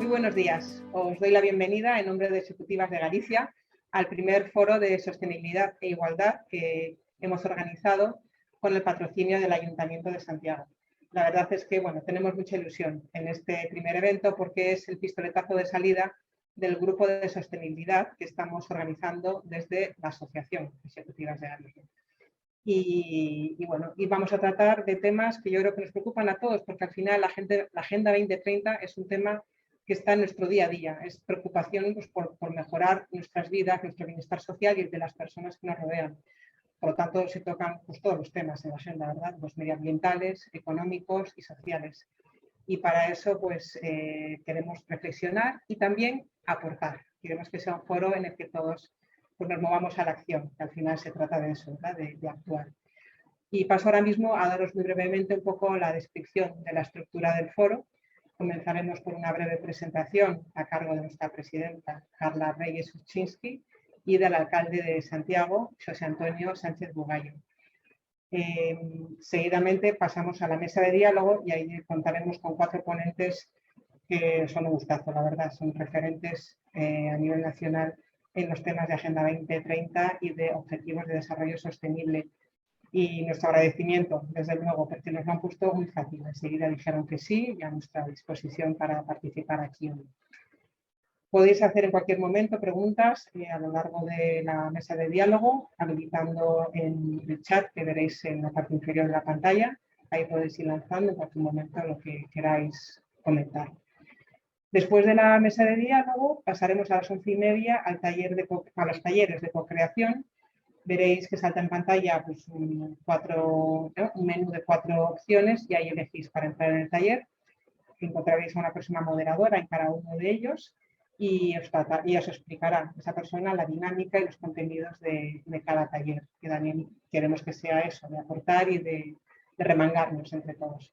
Muy buenos días. Os doy la bienvenida en nombre de Ejecutivas de Galicia al primer foro de sostenibilidad e igualdad que hemos organizado con el patrocinio del Ayuntamiento de Santiago. La verdad es que tenemos mucha ilusión en este primer evento porque es el pistoletazo de salida del grupo de sostenibilidad que estamos organizando desde la Asociación Ejecutivas de Galicia. Y vamos a tratar de temas que yo creo que nos preocupan a todos, porque al final la Agenda 2030 es un tema que está en nuestro día a día, es preocupación por mejorar nuestras vidas, nuestro bienestar social y el de las personas que nos rodean. Por lo tanto, se tocan todos los temas en la agenda, ¿verdad? Los medioambientales, económicos y sociales. Y para eso queremos reflexionar y también aportar. Queremos que sea un foro en el que todos nos movamos a la acción, que al final se trata de eso, ¿verdad? De actuar. Y paso ahora mismo a daros muy brevemente un poco la descripción de la estructura del foro. Comenzaremos por una breve presentación a cargo de nuestra presidenta, Carla Reyes Uczynski, y del alcalde de Santiago, José Antonio Sánchez Bugallo. Seguidamente pasamos a la mesa de diálogo y ahí contaremos con 4 ponentes que son un gustazo, la verdad, son referentes a nivel nacional en los temas de Agenda 2030 y de Objetivos de Desarrollo Sostenible. Y nuestro agradecimiento, desde luego, porque nos lo han puesto muy fácil. Enseguida dijeron que sí y a nuestra disposición para participar aquí hoy. Podéis hacer en cualquier momento preguntas a lo largo de la mesa de diálogo, habilitando en el chat que veréis en la parte inferior de la pantalla. Ahí podéis ir lanzando en cualquier momento lo que queráis comentar. Después de la mesa de diálogo pasaremos a las 11:30 a los talleres de co-creación. Veréis que salta en pantalla un menú de 4 opciones y ahí elegís para entrar en el taller. Encontraréis a una persona moderadora en cada uno de ellos y os explicará esa persona la dinámica y los contenidos de cada taller, que también queremos que sea eso, de aportar y de remangarnos entre todos.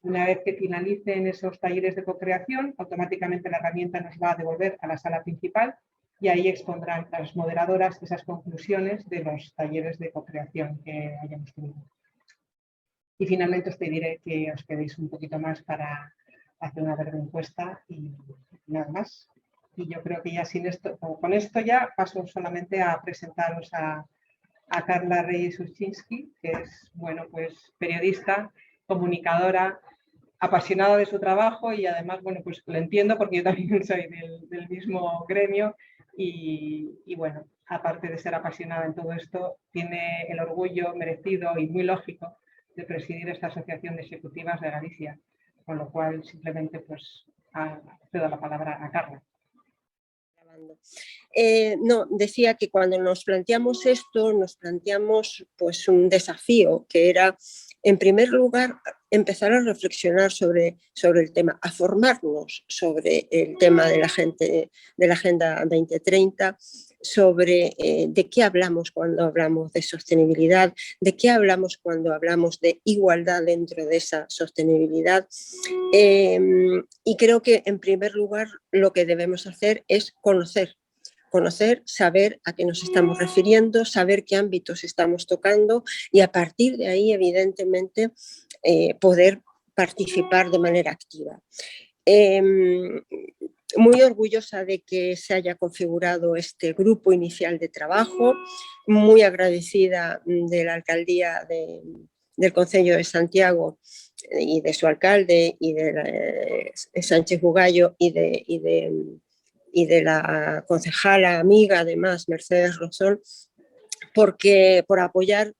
Una vez que finalicen esos talleres de co-creación, automáticamente la herramienta nos va a devolver a la sala principal y ahí expondrán las moderadoras esas conclusiones de los talleres de co-creación que hayamos tenido. Y finalmente os pediré que os quedéis un poquito más para hacer una breve encuesta y nada más. Y yo creo que ya con esto ya paso solamente a presentaros a Carla Reyes Uczynski, que es periodista, comunicadora, apasionada de su trabajo y además, lo entiendo porque yo también soy del mismo gremio y aparte de ser apasionada en todo esto, tiene el orgullo merecido y muy lógico de presidir esta Asociación de Ejecutivas de Galicia, con lo cual simplemente cedo la palabra a Carla. No, decía que cuando nos planteamos esto, nos planteamos un desafío que era, en primer lugar, empezar a reflexionar sobre el tema, a formarnos sobre el tema de la Agenda 2030, sobre de qué hablamos cuando hablamos de sostenibilidad, de qué hablamos cuando hablamos de igualdad dentro de esa sostenibilidad. Y creo que, en primer lugar, lo que debemos hacer es conocer, saber a qué nos estamos refiriendo, saber qué ámbitos estamos tocando y a partir de ahí, evidentemente, poder participar de manera activa. Muy orgullosa de que se haya configurado este grupo inicial de trabajo, muy agradecida de la alcaldía del Concello de Santiago y de su alcalde y de Sánchez Bugallo y de la concejala amiga, además, Mercedes Rosón, por apoyar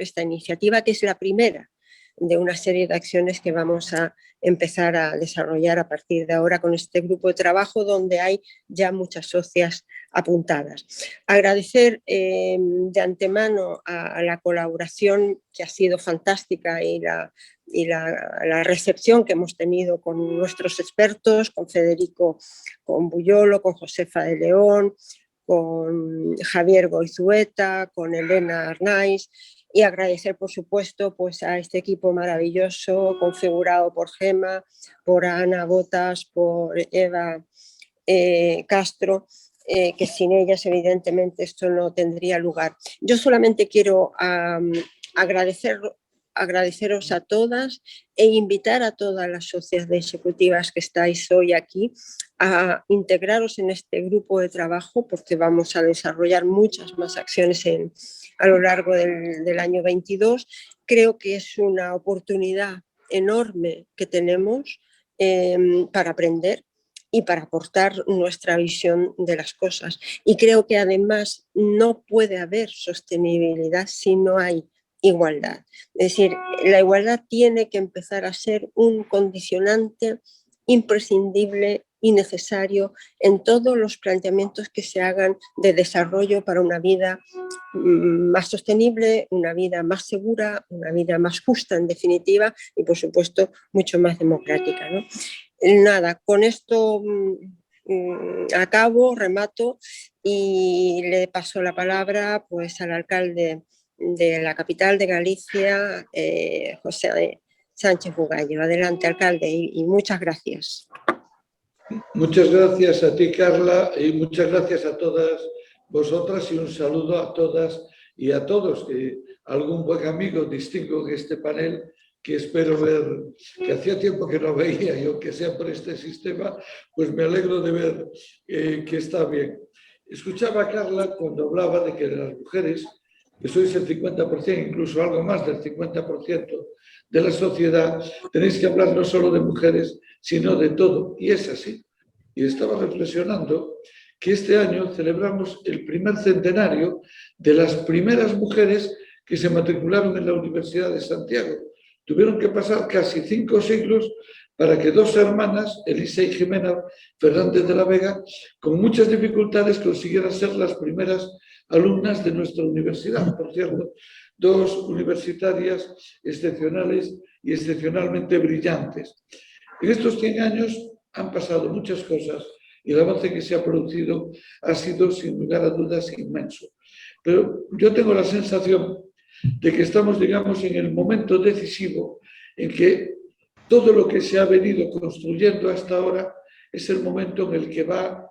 esta iniciativa, que es la primera de una serie de acciones que vamos a empezar a desarrollar a partir de ahora con este grupo de trabajo, donde hay ya muchas socias apuntadas. Agradecer de antemano a la colaboración, que ha sido fantástica, y la recepción que hemos tenido con nuestros expertos, con Federico, con Buyolo, con Josefa de León, con Javier Goizueta, con Elena Arnaiz, y agradecer, por supuesto, a este equipo maravilloso configurado por Gemma, por Ana Botas, por Eva Castro, que sin ellas evidentemente esto no tendría lugar. Yo solamente quiero agradecer agradeceros a todas e invitar a todas las sociedades ejecutivas que estáis hoy aquí a integraros en este grupo de trabajo, porque vamos a desarrollar muchas más acciones a lo largo del año 22. Creo que es una oportunidad enorme que tenemos para aprender y para aportar nuestra visión de las cosas. Y creo que además no puede haber sostenibilidad si no hay igualdad. Es decir, la igualdad tiene que empezar a ser un condicionante imprescindible y necesario en todos los planteamientos que se hagan de desarrollo para una vida más sostenible, una vida más segura, una vida más justa en definitiva y por supuesto mucho más democrática, ¿no? Nada, con esto acabo, remato y le paso la palabra pues al alcalde de la capital de Galicia, José Sánchez Bugallo. Adelante, alcalde, y muchas gracias. Muchas gracias a ti, Carla, y muchas gracias a todas vosotras y un saludo a todas y a todos. Que algún buen amigo distingo en este panel que espero ver, que hacía tiempo que no veía y aunque sea por este sistema, pues me alegro de ver que está bien. Escuchaba a Carla cuando hablaba de que las mujeres, que sois el 50%, incluso algo más del 50% de la sociedad, tenéis que hablar no solo de mujeres, sino de todo. Y es así. Y estaba reflexionando que este año celebramos el primer centenario de las primeras mujeres que se matricularon en la Universidad de Santiago. Tuvieron que pasar casi 5 siglos para que 2 hermanas, Elisa y Jimena Fernández de la Vega, con muchas dificultades consiguieran ser las primeras alumnas de nuestra universidad. Por cierto, 2 universitarias excepcionales y excepcionalmente brillantes. En estos 100 años han pasado muchas cosas y el avance que se ha producido ha sido, sin lugar a dudas, inmenso. Pero yo tengo la sensación de que estamos, digamos, en el momento decisivo en que todo lo que se ha venido construyendo hasta ahora es el momento en el que va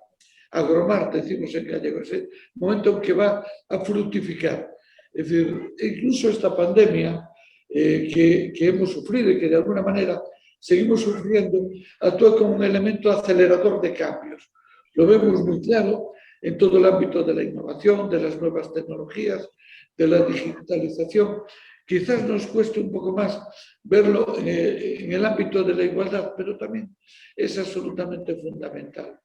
a gromar, decimos en gallego, es el momento en que va a fructificar. Es decir, incluso esta pandemia que hemos sufrido y que de alguna manera seguimos sufriendo, actúa como un elemento acelerador de cambios. Lo vemos muy claro en todo el ámbito de la innovación, de las nuevas tecnologías, de la digitalización. Quizás nos cueste un poco más verlo en el ámbito de la igualdad, pero también es absolutamente fundamental.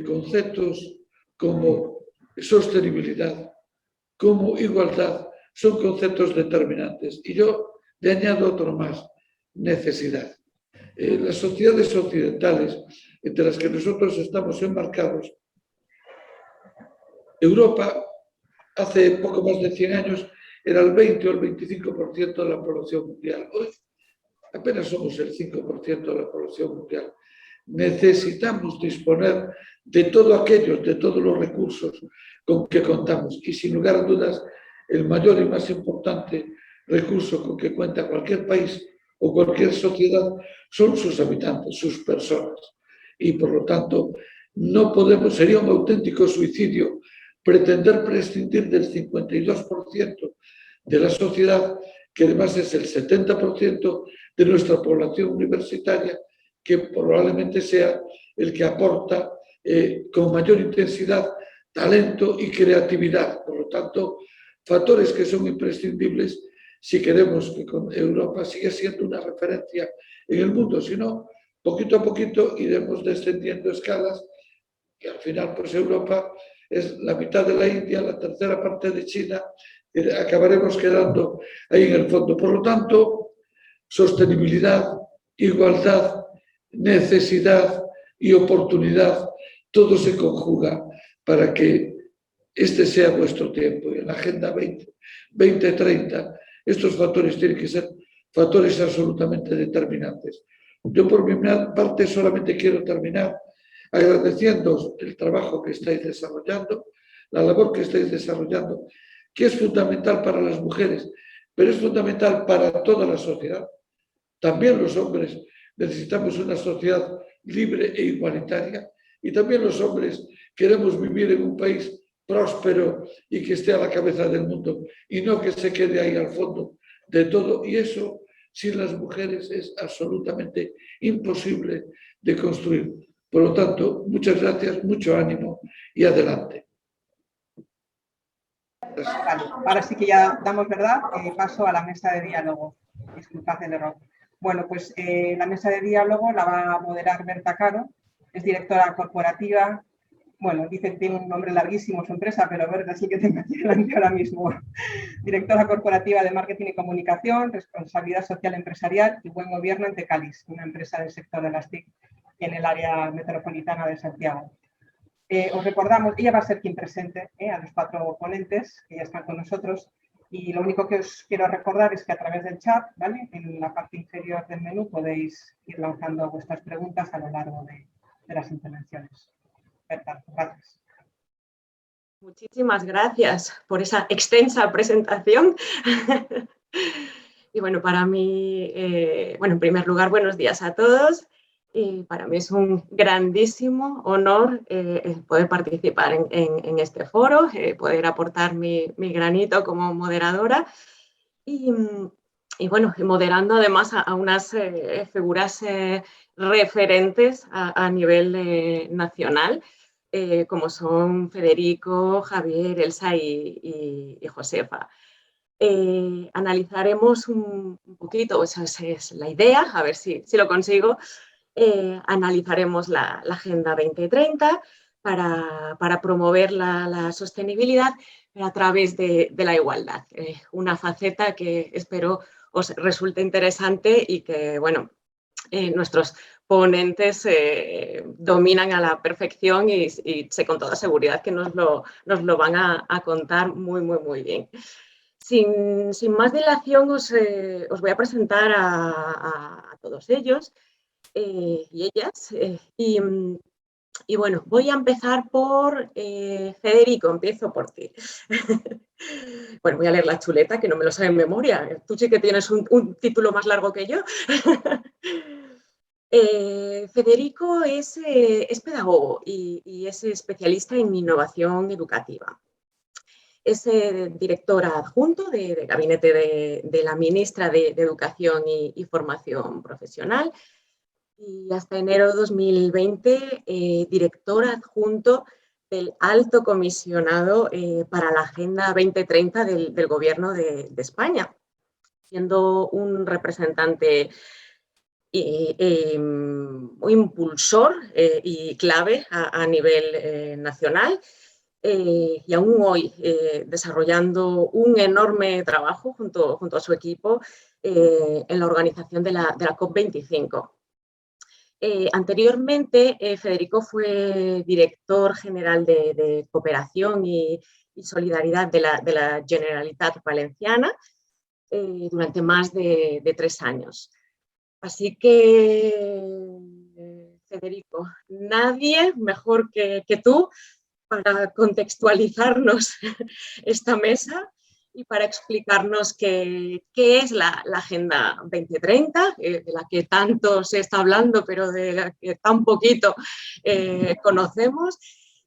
Conceptos como sostenibilidad, como igualdad, son conceptos determinantes. Y yo le añado otro más, necesidad. Las sociedades occidentales, entre las que nosotros estamos enmarcados, Europa, hace poco más de 100 años, era el 20 o el 25% de la población mundial. Hoy apenas somos el 5% de la población mundial. Necesitamos disponer de todo aquello, de todos los recursos con que contamos. Y sin lugar a dudas, el mayor y más importante recurso con que cuenta cualquier país o cualquier sociedad son sus habitantes, sus personas. Y por lo tanto, no podemos, sería un auténtico suicidio pretender prescindir del 52% de la sociedad, que además es el 70% de nuestra población universitaria, que probablemente sea el que aporta con mayor intensidad talento y creatividad. Por lo tanto, factores que son imprescindibles si queremos que Europa siga siendo una referencia en el mundo. Si no, poquito a poquito iremos descendiendo escalas, que al final pues Europa es la mitad de la India, la tercera parte de China, acabaremos quedando ahí en el fondo. Por lo tanto, sostenibilidad, igualdad, necesidad y oportunidad, todo se conjuga para que este sea vuestro tiempo. Y en la Agenda 2030, estos factores tienen que ser factores absolutamente determinantes. Yo por mi parte solamente quiero terminar agradeciendo el trabajo que estáis desarrollando, la labor que estáis desarrollando, que es fundamental para las mujeres, pero es fundamental para toda la sociedad. También los hombres necesitamos una sociedad libre e igualitaria, y también los hombres queremos vivir en un país próspero y que esté a la cabeza del mundo, y no que se quede ahí al fondo de todo, y eso sin las mujeres es absolutamente imposible de construir. Por lo tanto, muchas gracias, mucho ánimo y adelante. Vale, ahora sí que ya damos, ¿verdad? Paso a la mesa de diálogo. Disculpad el error. Bueno, pues la mesa de diálogo la va a moderar Berta Caro, es directora corporativa. Bueno, dice que tiene un nombre larguísimo su empresa, pero Berta sí que tengo aquí delante ahora mismo. Directora corporativa de marketing y comunicación, responsabilidad social empresarial y buen gobierno en Tecalis, una empresa del sector de las TIC en el área metropolitana de Santiago. Os recordamos, ella va a ser quien presente a los 4 ponentes que ya están con nosotros, y lo único que os quiero recordar es que a través del chat, ¿vale?, en la parte inferior del menú podéis ir lanzando vuestras preguntas a lo largo de las intervenciones. Berta, gracias. Muchísimas gracias por esa extensa presentación. Y bueno, para mí, en primer lugar, buenos días a todos. Y para mí es un grandísimo honor poder participar en este foro, poder aportar mi granito como moderadora y bueno, moderando además a unas figuras referentes a nivel nacional, como son Federico, Javier, Elsa y Josefa. Analizaremos un poquito, esa es la idea, a ver si lo consigo. Analizaremos la Agenda 2030 para promover la sostenibilidad, pero a través de la igualdad. Una faceta que espero os resulte interesante y que, bueno, nuestros ponentes dominan a la perfección y sé con toda seguridad que nos lo van a contar muy bien. Sin más dilación os voy a presentar a todos ellos y ellas. Y bueno, voy a empezar por Federico, empiezo por ti. Bueno, voy a leer la chuleta, que no me lo sabe en memoria. Tú sí que tienes un título más largo que yo. Federico es pedagogo y es especialista en innovación educativa. Es director adjunto de gabinete de la ministra de Educación y Formación Profesional, y hasta enero de 2020 director adjunto del Alto Comisionado para la Agenda 2030 del Gobierno de España, siendo un representante muy impulsor y clave a nivel nacional. Y aún hoy desarrollando un enorme trabajo junto a su equipo en la organización de la COP25. Anteriormente, Federico fue director general de Cooperación y Solidaridad de la Generalitat Valenciana durante más de 3 años. Así que, Federico, nadie mejor que tú para contextualizarnos esta mesa y para explicarnos qué es la Agenda 2030, de la que tanto se está hablando, pero de la que tan poquito conocemos,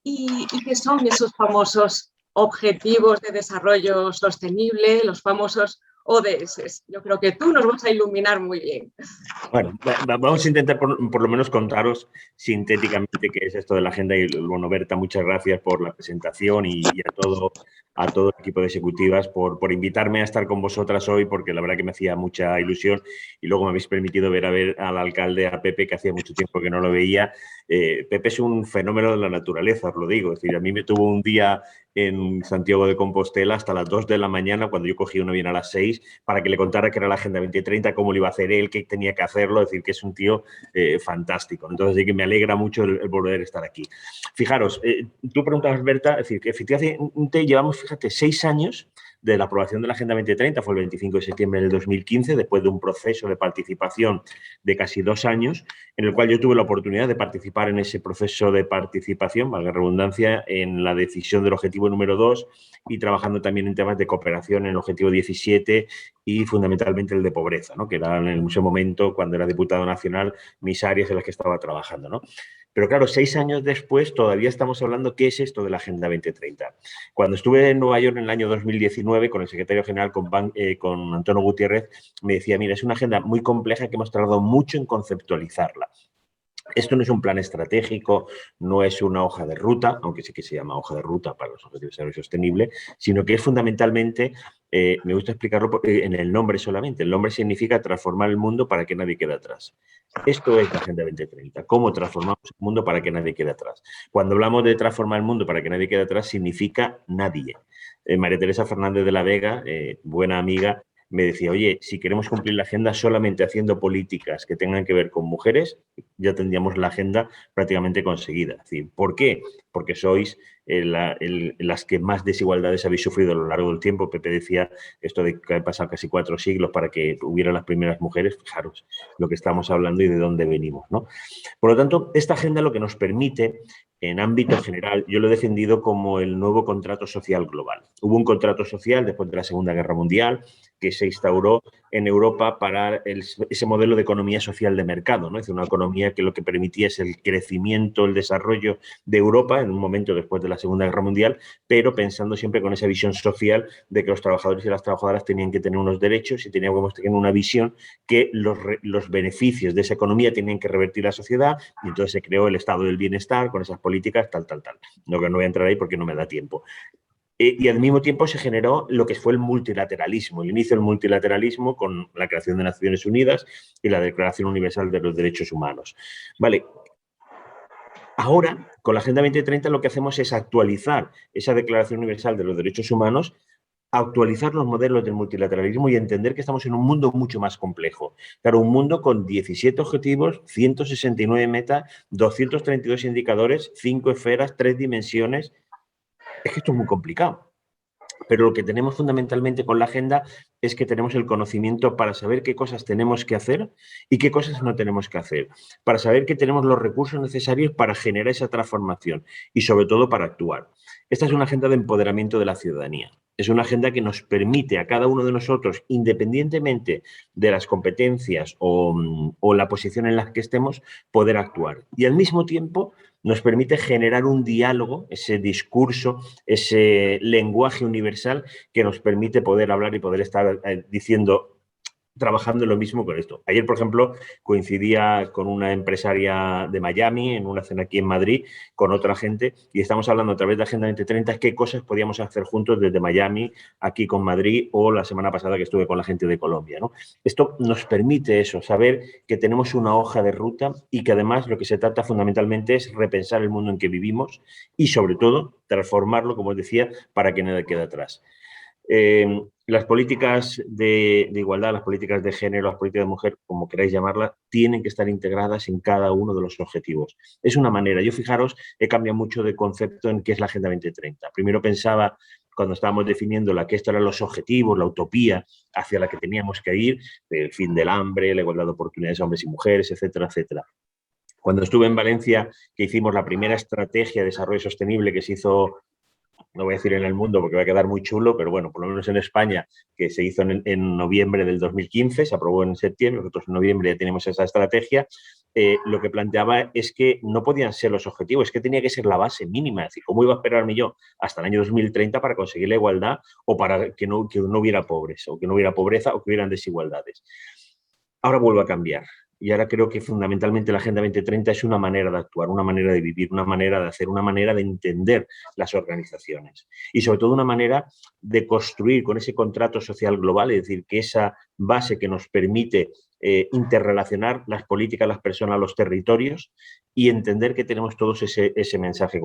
y qué son esos famosos Objetivos de Desarrollo Sostenible, los famosos ODS. Yo creo que tú nos vas a iluminar muy bien. Bueno, vamos a intentar por lo menos contaros sintéticamente qué es esto de la agenda. Y bueno, Berta, muchas gracias por la presentación y a todo el equipo de ejecutivas por invitarme a estar con vosotras hoy, porque la verdad que me hacía mucha ilusión, y luego me habéis permitido ver al alcalde, a Pepe, que hacía mucho tiempo que no lo veía. Pepe es un fenómeno de la naturaleza, os lo digo. Es decir, a mí me tuvo un día en Santiago de Compostela hasta las 2 de la mañana, cuando yo cogí un avión a las 6, para que le contara qué era la Agenda 2030, cómo lo iba a hacer él, qué tenía que hacerlo. Es decir, que es un tío fantástico. Entonces, sí que me alegra mucho el volver a estar aquí. Fijaros, tú preguntabas, Berta, es decir, que efectivamente llevamos, fíjate, 6 años de la aprobación de la Agenda 2030, fue el 25 de septiembre del 2015, después de un proceso de participación de casi 2 años, en el cual yo tuve la oportunidad de participar en ese proceso de participación, valga la redundancia, en la decisión del objetivo número 2 y trabajando también en temas de cooperación en el objetivo 17 y fundamentalmente el de pobreza, ¿no?, que era en ese momento, cuando era diputado nacional, mis áreas en las que estaba trabajando, ¿no? Pero claro, 6 años después todavía estamos hablando qué es esto de la Agenda 2030. Cuando estuve en Nueva York en el año 2019 con el secretario general, con Antonio Gutiérrez, me decía, mira, es una agenda muy compleja que hemos tardado mucho en conceptualizarla. Esto no es un plan estratégico, no es una hoja de ruta, aunque sí que se llama hoja de ruta para los Objetivos de Desarrollo Sostenible, sino que es fundamentalmente, me gusta explicarlo en el nombre solamente. El nombre significa transformar el mundo para que nadie quede atrás. Esto es la Agenda 2030, cómo transformamos el mundo para que nadie quede atrás. Cuando hablamos de transformar el mundo para que nadie quede atrás, significa nadie. María Teresa Fernández de la Vega, buena amiga, me decía, oye, si queremos cumplir la agenda solamente haciendo políticas que tengan que ver con mujeres, ya tendríamos la agenda prácticamente conseguida. Es decir, ¿por qué? Porque sois las que más desigualdades habéis sufrido a lo largo del tiempo. Pepe decía esto de que han pasado casi 4 siglos para que hubiera las primeras mujeres. Fijaros lo que estamos hablando y de dónde venimos, ¿no? Por lo tanto, esta agenda lo que nos permite, en ámbito general, yo lo he defendido como el nuevo contrato social global. Hubo un contrato social después de la Segunda Guerra Mundial que se instauró en Europa para ese modelo de economía social de mercado, ¿no? Es una economía que lo que permitía es el crecimiento, el desarrollo de Europa en un momento después de la Segunda Guerra Mundial, pero pensando siempre con esa visión social de que los trabajadores y las trabajadoras tenían que tener unos derechos y teníamos que tener una visión que los beneficios de esa economía tenían que revertir la sociedad, y entonces se creó el estado del bienestar con esas políticas, tal. No voy a entrar ahí porque no me da tiempo. Y al mismo tiempo se generó lo que fue el multilateralismo, el inicio del multilateralismo con la creación de Naciones Unidas y la Declaración Universal de los Derechos Humanos. Vale. Ahora, con la Agenda 2030 lo que hacemos es actualizar esa Declaración Universal de los Derechos Humanos, actualizar los modelos del multilateralismo y entender que estamos en un mundo mucho más complejo. Claro, un mundo con 17 objetivos, 169 metas, 232 indicadores, 5 esferas, 3 dimensiones. Es que esto es muy complicado. Pero lo que tenemos fundamentalmente con la agenda es que tenemos el conocimiento para saber qué cosas tenemos que hacer y qué cosas no tenemos que hacer, para saber que tenemos los recursos necesarios para generar esa transformación y sobre todo para actuar. Esta es una agenda de empoderamiento de la ciudadanía. Es una agenda que nos permite a cada uno de nosotros, independientemente de las competencias o la posición en la que estemos, poder actuar. Y al mismo tiempo nos permite generar un diálogo, ese discurso, ese lenguaje universal que nos permite poder hablar y poder estar trabajando en lo mismo con esto. Ayer, por ejemplo, coincidía con una empresaria de Miami en una cena aquí en Madrid con otra gente y estamos hablando a través de Agenda 2030 qué cosas podíamos hacer juntos desde Miami, aquí con Madrid, o la semana pasada que estuve con la gente de Colombia, ¿no? Esto nos permite eso, saber que tenemos una hoja de ruta y que además lo que se trata fundamentalmente es repensar el mundo en que vivimos y sobre todo transformarlo, como os decía, para que nadie quede atrás. Las políticas de igualdad, las políticas de género, las políticas de mujer, como queráis llamarlas, tienen que estar integradas en cada uno de los objetivos. Es una manera. Yo, fijaros, he cambiado mucho de concepto en qué es la Agenda 2030. Primero pensaba, cuando estábamos definiendo que estos eran los objetivos, la utopía hacia la que teníamos que ir, el fin del hambre, la igualdad de oportunidades de hombres y mujeres, etcétera, etcétera. Cuando estuve en Valencia, que hicimos la primera estrategia de desarrollo sostenible que se hizo, no voy a decir en el mundo porque va a quedar muy chulo, pero bueno, por lo menos en España, que se hizo en noviembre del 2015, se aprobó en septiembre, nosotros en noviembre ya tenemos esa estrategia, lo que planteaba es que no podían ser los objetivos, es que tenía que ser la base mínima, es decir, ¿cómo iba a esperarme yo hasta el año 2030 para conseguir la igualdad o para que no hubiera pobres, o que no hubiera pobreza o que hubieran desigualdades? Ahora vuelve a cambiar. Y ahora creo que fundamentalmente la Agenda 2030 es una manera de actuar, una manera de vivir, una manera de hacer, una manera de entender las organizaciones. Y sobre todo una manera de construir con ese contrato social global, es decir, que esa base que nos permite interrelacionar las políticas, las personas, los territorios y entender que tenemos todos ese mensaje.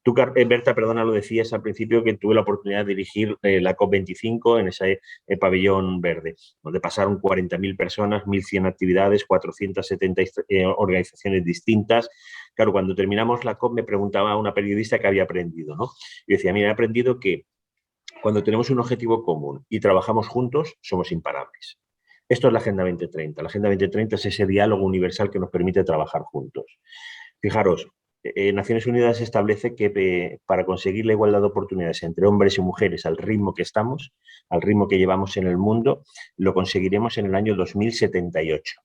Tú, Berta, perdona, lo decías al principio, que tuve la oportunidad de dirigir la COP25 en ese pabellón verde, donde pasaron 40.000 personas, 1.100 actividades, 470 organizaciones distintas. Claro, cuando terminamos la COP me preguntaba una periodista qué había aprendido, ¿no? Yo decía, mira, he aprendido que cuando tenemos un objetivo común y trabajamos juntos, somos imparables. Esto es la Agenda 2030. La Agenda 2030 es ese diálogo universal que nos permite trabajar juntos. Fijaros, Naciones Unidas establece que para conseguir la igualdad de oportunidades entre hombres y mujeres al ritmo que estamos, al ritmo que llevamos en el mundo, lo conseguiremos en el año 2078.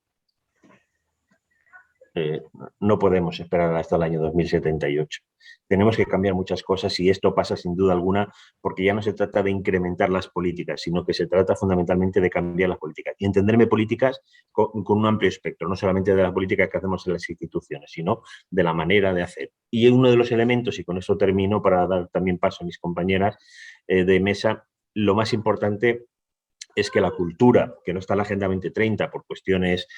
no podemos esperar hasta el año 2078. Tenemos que cambiar muchas cosas y esto pasa sin duda alguna porque ya no se trata de incrementar las políticas, sino que se trata fundamentalmente de cambiar las políticas y entenderme políticas con un amplio espectro, no solamente de las políticas que hacemos en las instituciones, sino de la manera de hacer. Y uno de los elementos, y con eso termino para dar también paso a mis compañeras de mesa, lo más importante es que la cultura, que no está en la Agenda 2030 por cuestiones,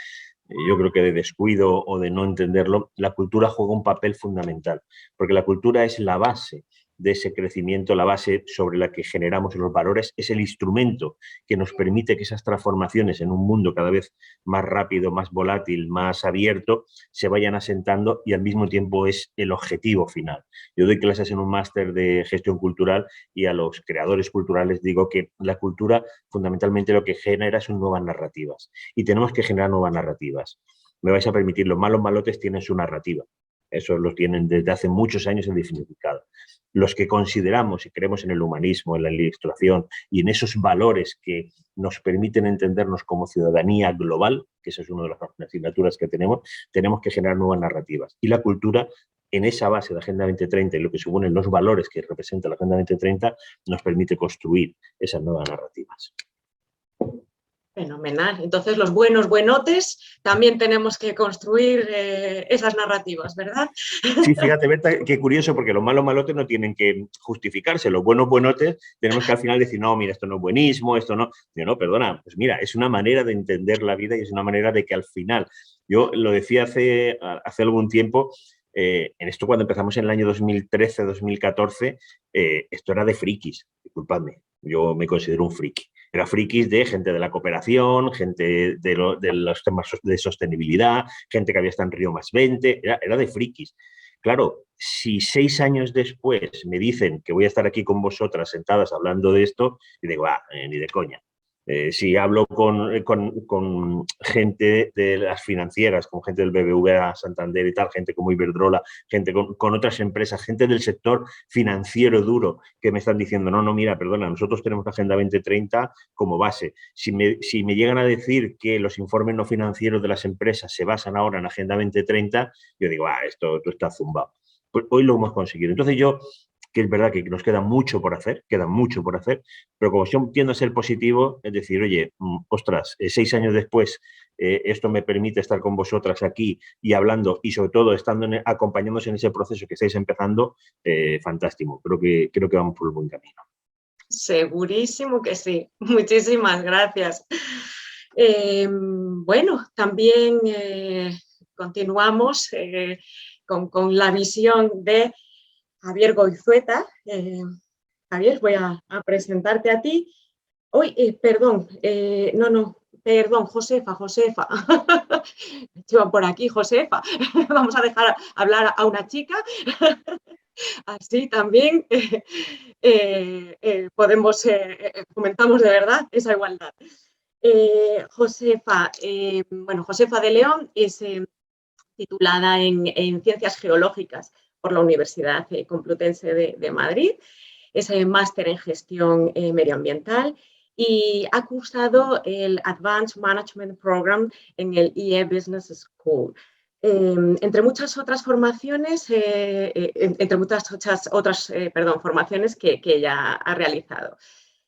yo creo que de descuido o de no entenderlo, la cultura juega un papel fundamental, porque la cultura es la base de ese crecimiento, la base sobre la que generamos los valores, es el instrumento que nos permite que esas transformaciones en un mundo cada vez más rápido, más volátil, más abierto, se vayan asentando y al mismo tiempo es el objetivo final. Yo doy clases en un máster de gestión cultural y a los creadores culturales digo que la cultura fundamentalmente lo que genera son nuevas narrativas y tenemos que generar nuevas narrativas. Me vais a permitir, los malos malotes tienen su narrativa. Eso lo tienen desde hace muchos años en significado. Los que consideramos y creemos en el humanismo, en la ilustración y en esos valores que nos permiten entendernos como ciudadanía global, que esa es una de las asignaturas que tenemos que generar nuevas narrativas. Y la cultura, en esa base de Agenda 2030 y lo que suponen los valores que representa la Agenda 2030, nos permite construir esas nuevas narrativas. Fenomenal. Entonces, los buenotes también tenemos que construir esas narrativas, ¿verdad? Sí, fíjate, Berta, qué curioso, porque los malos malotes no tienen que justificarse. Los buenotes tenemos que al final decir, no, mira, esto no es buenismo, esto no. No, perdona, pues mira, es una manera de entender la vida y es una manera de que al final, yo lo decía hace algún tiempo, en esto cuando empezamos en el año 2013-2014, esto era de frikis, disculpadme, yo me considero un friki. Era frikis de gente de la cooperación, gente de los temas de sostenibilidad, gente que había estado en Río +20, era de frikis. Claro, si 6 años después me dicen que voy a estar aquí con vosotras sentadas hablando de esto, y digo, ni de coña. Si hablo con gente de las financieras, con gente del BBVA, Santander y tal, gente como Iberdrola, gente con otras empresas, gente del sector financiero duro que me están diciendo, no, mira, perdona, nosotros tenemos la Agenda 2030 como base. Si me llegan a decir que los informes no financieros de las empresas se basan ahora en la Agenda 2030, yo digo, esto está zumbado. Pues hoy lo hemos conseguido. Entonces yo, que es verdad que nos queda mucho por hacer, pero como yo tiendo a ser positivo, es decir, oye, ostras, 6 años después esto me permite estar con vosotras aquí y hablando y sobre todo acompañándonos en ese proceso que estáis empezando, fantástico, creo que vamos por el buen camino. Segurísimo que sí, muchísimas gracias. Bueno, también continuamos con la visión de Javier Goizueta. Javier, voy a presentarte a ti. Perdón, Josefa. Llevan por aquí, Josefa. Vamos a dejar hablar a una chica. Así también fomentamos de verdad esa igualdad. Josefa de León es titulada en Ciencias Geológicas por la Universidad Complutense de Madrid, es máster en Gestión Medioambiental y ha cursado el Advanced Management Program en el IE Business School. Entre muchas otras formaciones, formaciones que ella ha realizado.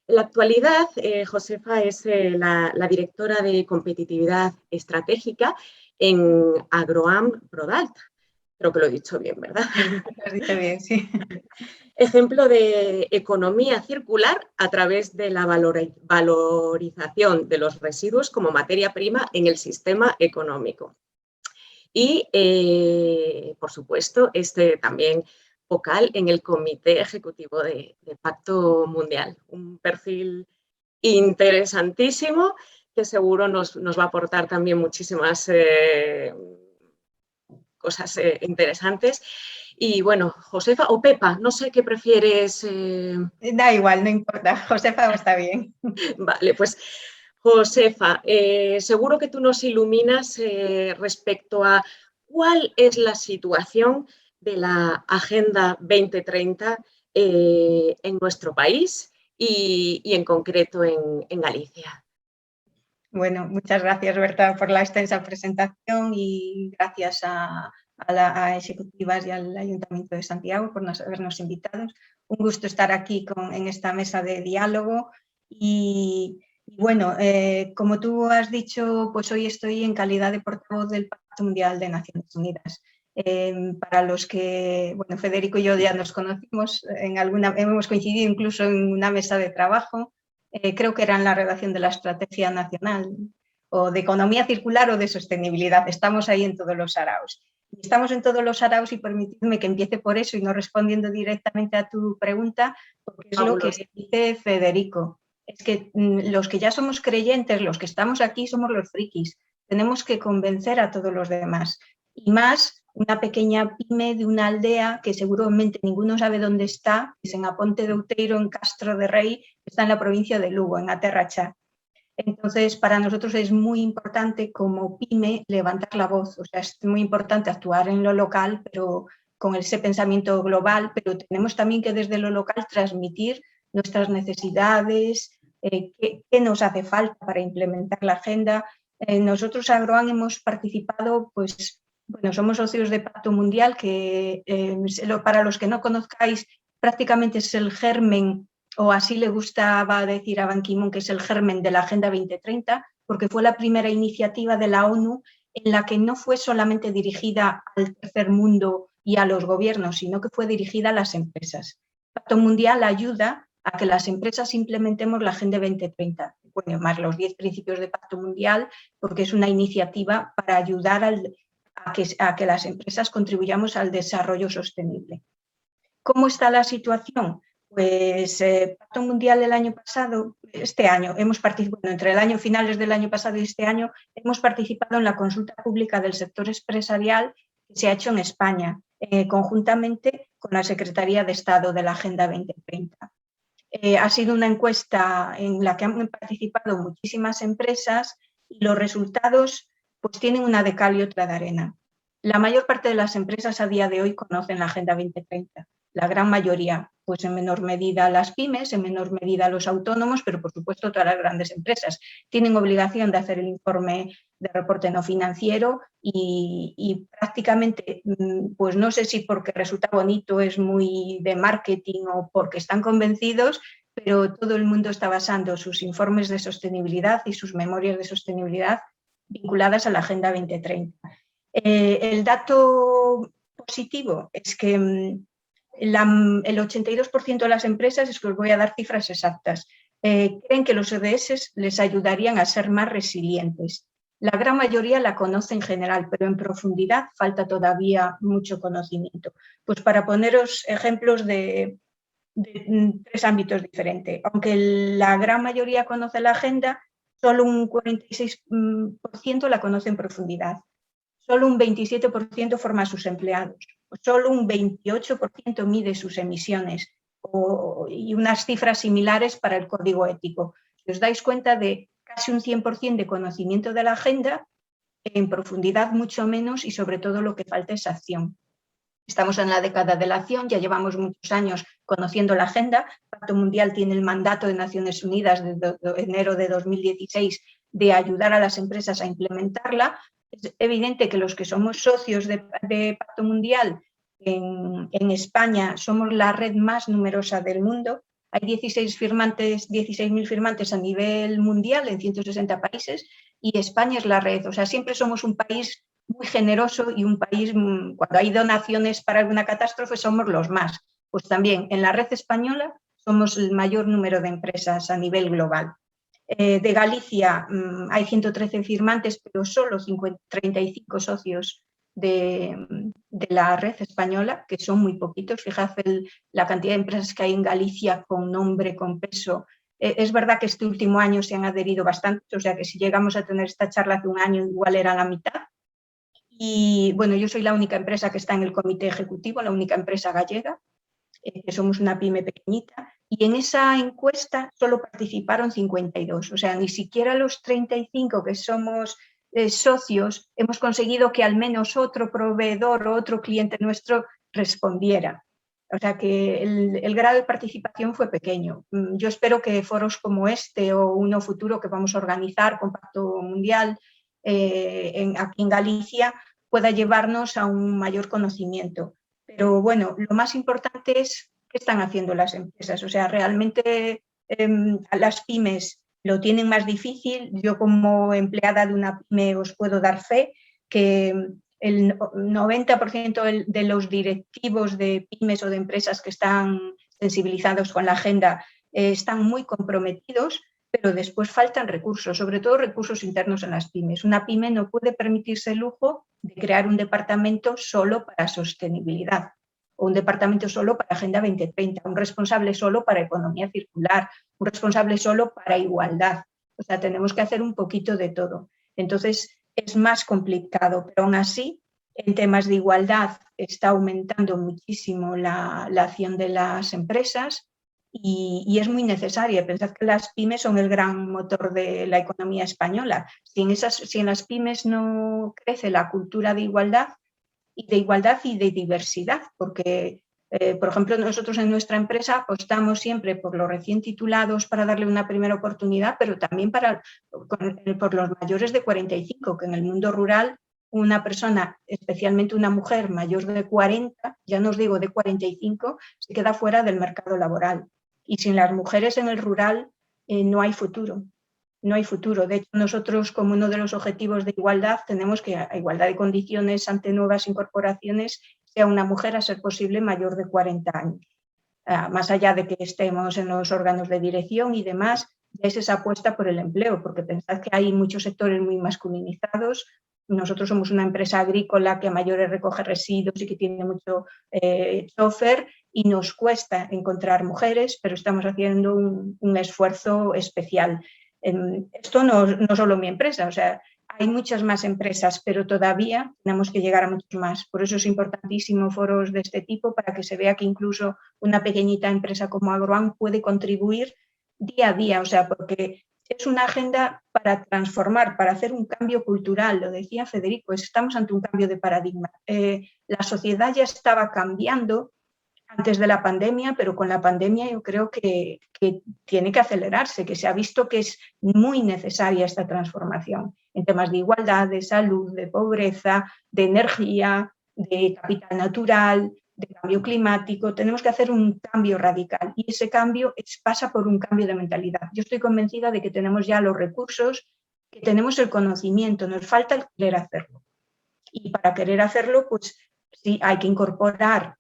En la actualidad, Josefa es la directora de competitividad estratégica en Agroam Prodalt. Creo que lo he dicho bien, ¿verdad? Lo has dicho bien, sí. Ejemplo de economía circular a través de la valorización de los residuos como materia prima en el sistema económico. Y, por supuesto, también vocal en el Comité Ejecutivo de Pacto Mundial. Un perfil interesantísimo que seguro nos va a aportar también muchísimas cosas interesantes. Y bueno, Josefa o Pepa, no sé qué prefieres. Da igual, no importa. Josefa está bien. Vale, pues Josefa, seguro que tú nos iluminas respecto a cuál es la situación de la Agenda 2030 en nuestro país y en concreto en Galicia. Bueno, muchas gracias, Berta, por la extensa presentación y gracias a Ejecutivas y al Ayuntamiento de Santiago por habernos invitado. Un gusto estar aquí en esta mesa de diálogo y bueno, como tú has dicho, pues hoy estoy en calidad de portavoz del Pacto Mundial de Naciones Unidas. Para los que, bueno, Federico y yo ya nos conocimos, hemos coincidido incluso en una mesa de trabajo, creo que era en la redacción de la Estrategia Nacional o de Economía Circular o de Sostenibilidad. Estamos ahí en todos los saraos. Estamos en todos los saraos y permitidme que empiece por eso y no respondiendo directamente a tu pregunta, porque es lo que dice Federico. Es que los que ya somos creyentes, los que estamos aquí, somos los frikis. Tenemos que convencer a todos los demás. Y más una pequeña pyme de una aldea que seguramente ninguno sabe dónde está, que es en Aponte de Outeiro, en Castro de Rei, que está en la provincia de Lugo, en Aterrachá. Entonces, para nosotros es muy importante como pyme levantar la voz, o sea, es muy importante actuar en lo local, pero con ese pensamiento global, pero tenemos también que desde lo local transmitir nuestras necesidades, qué nos hace falta para implementar la agenda. Nosotros, Agroan, hemos participado, pues, bueno, somos socios de Pacto Mundial, que para los que no conozcáis, prácticamente es el germen, o así le gustaba decir a Ban Ki-moon, que es el germen de la Agenda 2030, porque fue la primera iniciativa de la ONU en la que no fue solamente dirigida al tercer mundo y a los gobiernos, sino que fue dirigida a las empresas. Pacto Mundial ayuda a que las empresas implementemos la Agenda 2030, bueno, más los 10 principios de Pacto Mundial, porque es una iniciativa para ayudar a que las empresas contribuyamos al desarrollo sostenible. ¿Cómo está la situación? Pues Pacto Mundial del año pasado, este año, hemos participado, entre el año finales del año pasado y este año, hemos participado en la consulta pública del sector empresarial que se ha hecho en España, conjuntamente con la Secretaría de Estado de la Agenda 2030. Ha sido una encuesta en la que han participado muchísimas empresas y los resultados pues tienen una de cal y otra de arena. La mayor parte de las empresas a día de hoy conocen la Agenda 2030. La gran mayoría, pues en menor medida las pymes, en menor medida los autónomos, pero por supuesto todas las grandes empresas tienen obligación de hacer el informe de reporte no financiero y prácticamente, pues no sé si porque resulta bonito, es muy de marketing o porque están convencidos, pero todo el mundo está basando sus informes de sostenibilidad y sus memorias de sostenibilidad vinculadas a la Agenda 2030. El dato positivo es que el 82% de las empresas, es que os voy a dar cifras exactas, creen que los ODS les ayudarían a ser más resilientes. La gran mayoría la conoce en general, pero en profundidad falta todavía mucho conocimiento. Pues para poneros ejemplos de 3 ámbitos diferentes. Aunque la gran mayoría conoce la agenda, solo un 46% la conoce en profundidad. Solo un 27% forma a sus empleados, solo un 28% mide sus emisiones y unas cifras similares para el código ético. Si os dais cuenta de casi un 100% de conocimiento de la agenda, en profundidad mucho menos y sobre todo lo que falta es acción. Estamos en la década de la acción, ya llevamos muchos años conociendo la agenda. El Pacto Mundial tiene el mandato de Naciones Unidas desde enero de 2016 de ayudar a las empresas a implementarla. Es evidente que los que somos socios de Pacto Mundial en España somos la red más numerosa del mundo. Hay 16.000 firmantes a nivel mundial en 160 países y España es la red. O sea, siempre somos un país muy generoso y un país, cuando hay donaciones para alguna catástrofe, somos los más. Pues también en la red española somos el mayor número de empresas a nivel global. De Galicia hay 113 firmantes, pero solo 35 socios de la red española, que son muy poquitos. Fijad la cantidad de empresas que hay en Galicia con nombre, con peso. Es verdad que este último año se han adherido bastantes, o sea que si llegamos a tener esta charla hace un año, igual era la mitad. Y bueno, yo soy la única empresa que está en el comité ejecutivo, la única empresa gallega, que somos una pyme pequeñita, y en esa encuesta solo participaron 52, o sea, ni siquiera los 35 que somos socios hemos conseguido que al menos otro proveedor o otro cliente nuestro respondiera. O sea que el grado de participación fue pequeño. Yo espero que foros como este o uno futuro que vamos a organizar con Pacto Mundial aquí en Galicia pueda llevarnos a un mayor conocimiento. Pero bueno, lo más importante es qué están haciendo las empresas. O sea, realmente las pymes lo tienen más difícil. Yo como empleada de una pyme os puedo dar fe que el 90% de los directivos de pymes o de empresas que están sensibilizados con la agenda están muy comprometidos, pero después faltan recursos, sobre todo recursos internos en las pymes. Una pyme no puede permitirse el lujo de crear un departamento solo para sostenibilidad o un departamento solo para Agenda 2030, un responsable solo para economía circular, un responsable solo para igualdad. O sea, tenemos que hacer un poquito de todo. Entonces, es más complicado, pero aún así, en temas de igualdad está aumentando muchísimo la acción de las empresas y es muy necesaria. Pensad que las pymes son el gran motor de la economía española. Si en las pymes no crece la cultura de igualdad y de diversidad, porque, por ejemplo, nosotros en nuestra empresa apostamos siempre por los recién titulados para darle una primera oportunidad, pero también por los mayores de 45, que en el mundo rural una persona, especialmente una mujer mayor de 40, ya no os digo de 45, se queda fuera del mercado laboral. Y sin las mujeres en el rural no hay futuro. No hay futuro. De hecho, nosotros, como uno de los objetivos de igualdad, tenemos que a igualdad de condiciones ante nuevas incorporaciones sea una mujer a ser posible mayor de 40 años. Más allá de que estemos en los órganos de dirección y demás, ya es esa apuesta por el empleo, porque pensad que hay muchos sectores muy masculinizados. Nosotros somos una empresa agrícola que a mayores recoge residuos y que tiene mucho chofer y nos cuesta encontrar mujeres, pero estamos haciendo un esfuerzo especial. Esto no solo mi empresa, o sea, hay muchas más empresas, pero todavía tenemos que llegar a muchos más. Por eso es importantísimo foros de este tipo para que se vea que incluso una pequeñita empresa como Agroam puede contribuir día a día, o sea, porque es una agenda para transformar, para hacer un cambio cultural. Lo decía Federico, estamos ante un cambio de paradigma. La sociedad ya estaba cambiando antes de la pandemia, pero con la pandemia yo creo que tiene que acelerarse, que se ha visto que es muy necesaria esta transformación en temas de igualdad, de salud, de pobreza, de energía, de capital natural, de cambio climático. Tenemos que hacer un cambio radical y ese cambio pasa por un cambio de mentalidad. Yo estoy convencida de que tenemos ya los recursos, que tenemos el conocimiento, nos falta el querer hacerlo. Y para querer hacerlo, pues sí, hay que incorporar,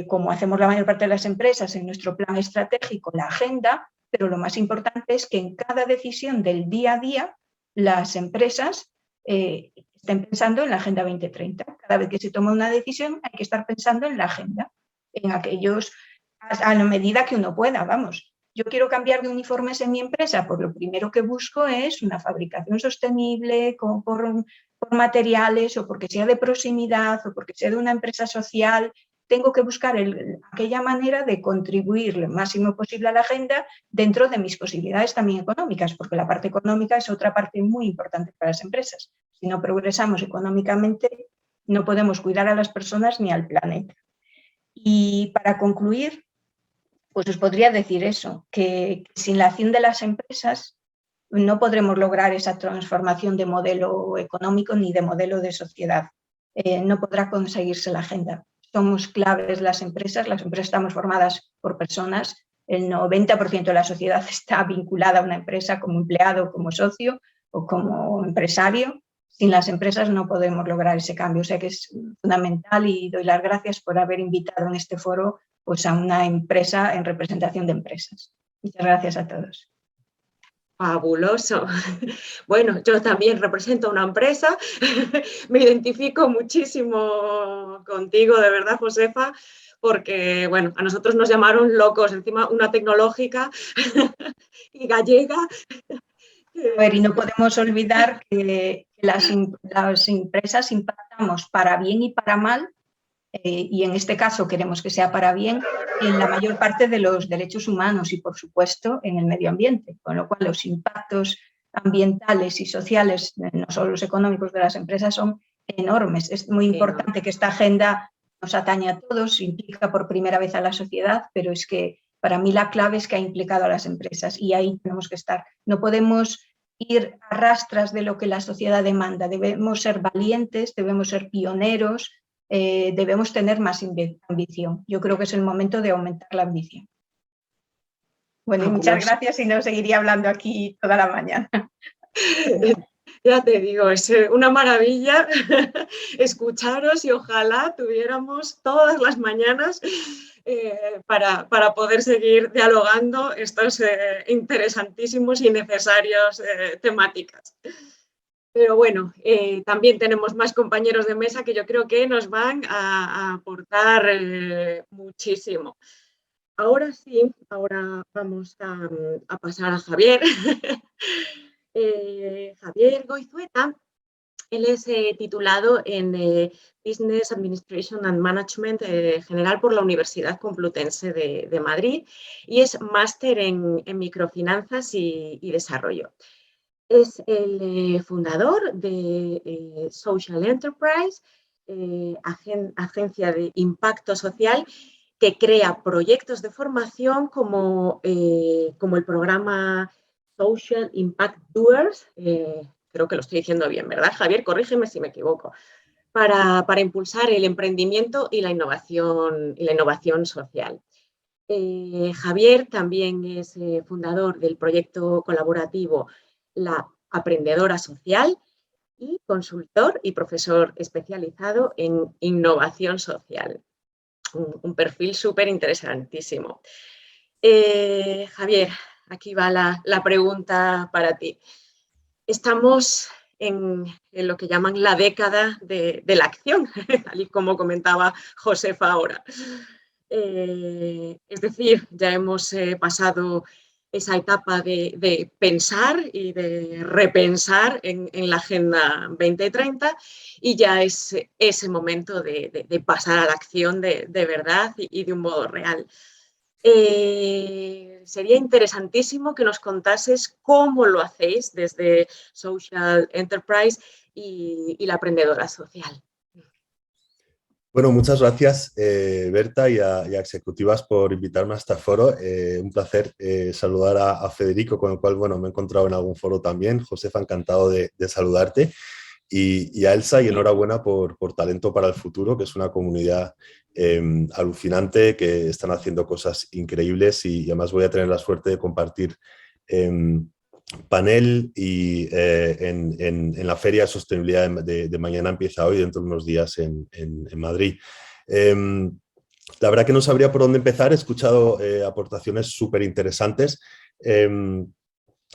como hacemos la mayor parte de las empresas, en nuestro plan estratégico, la agenda, pero lo más importante es que en cada decisión del día a día, las empresas estén pensando en la Agenda 2030. Cada vez que se toma una decisión hay que estar pensando en la agenda, en aquellos, a la medida que uno pueda, vamos. Yo quiero cambiar de uniformes en mi empresa, pues lo primero que busco es una fabricación sostenible por materiales o porque sea de proximidad o porque sea de una empresa social. Tengo que buscar aquella manera de contribuir lo máximo posible a la agenda dentro de mis posibilidades también económicas, porque la parte económica es otra parte muy importante para las empresas. Si no progresamos económicamente, no podemos cuidar a las personas ni al planeta. Y para concluir, pues os podría decir eso, que sin la acción de las empresas no podremos lograr esa transformación de modelo económico ni de modelo de sociedad. No podrá conseguirse la agenda. Somos claves las empresas estamos formadas por personas, el 90% de la sociedad está vinculada a una empresa como empleado, como socio o como empresario. Sin las empresas no podemos lograr ese cambio, o sea que es fundamental y doy las gracias por haber invitado en este foro pues, a una empresa en representación de empresas. Muchas gracias a todos. Fabuloso. Bueno, yo también represento una empresa, me identifico muchísimo contigo, de verdad, Josefa, porque, bueno, a nosotros nos llamaron locos, encima una tecnológica y gallega. A ver, y no podemos olvidar que las empresas impactamos para bien y para mal, y en este caso queremos que sea para bien, en la mayor parte de los derechos humanos y, por supuesto, en el medio ambiente, con lo cual los impactos ambientales y sociales, no solo los económicos de las empresas, son enormes. Es muy importante que esta agenda nos atañe a todos, implica por primera vez a la sociedad, pero es que para mí la clave es que ha implicado a las empresas y ahí tenemos que estar. No podemos ir a rastras de lo que la sociedad demanda, debemos ser valientes, debemos ser pioneros, debemos tener más ambición. Yo creo que es el momento de aumentar la ambición. Bueno, y muchas gracias y no seguiría hablando aquí toda la mañana. Ya te digo, es una maravilla escucharos y ojalá tuviéramos todas las mañanas para poder seguir dialogando estos interesantísimos y necesarios temáticas. Pero bueno, también tenemos más compañeros de mesa que yo creo que nos van a aportar muchísimo. Ahora sí, ahora vamos a pasar a Javier. Javier Goizueta, él es titulado en Business Administration and Management general por la Universidad Complutense de Madrid y es máster en microfinanzas y desarrollo. Es el fundador de Social Enterprise, agencia de impacto social que crea proyectos de formación como el programa Social Impact Doers, creo que lo estoy diciendo bien, ¿verdad, Javier? Corrígeme si me equivoco, para impulsar el emprendimiento y la innovación social. Javier también es fundador del proyecto colaborativo La Aprendedora Social y consultor y profesor especializado en innovación social. Un perfil súper interesantísimo. Javier, aquí va la pregunta para ti. Estamos en lo que llaman la década de la acción, tal y como comentaba Josefa ahora. Es decir, ya hemos pasado esa etapa de pensar y de repensar en la Agenda 2030 y ya es ese momento de pasar a la acción de verdad y de un modo real. Sería interesantísimo que nos contases cómo lo hacéis desde Social Enterprise y la Aprendedora Social. Bueno, muchas gracias, Berta, y a Executivas por invitarme a este foro. Un placer saludar a Federico, con el cual me he encontrado en algún foro también. Josefa, encantado de saludarte. Y a Elsa, y enhorabuena por Talento para el Futuro, que es una comunidad alucinante, que están haciendo cosas increíbles y además voy a tener la suerte de compartir panel y en la Feria de Sostenibilidad de mañana, empieza hoy, dentro de unos días en Madrid. La verdad que no sabría por dónde empezar, he escuchado aportaciones súper interesantes.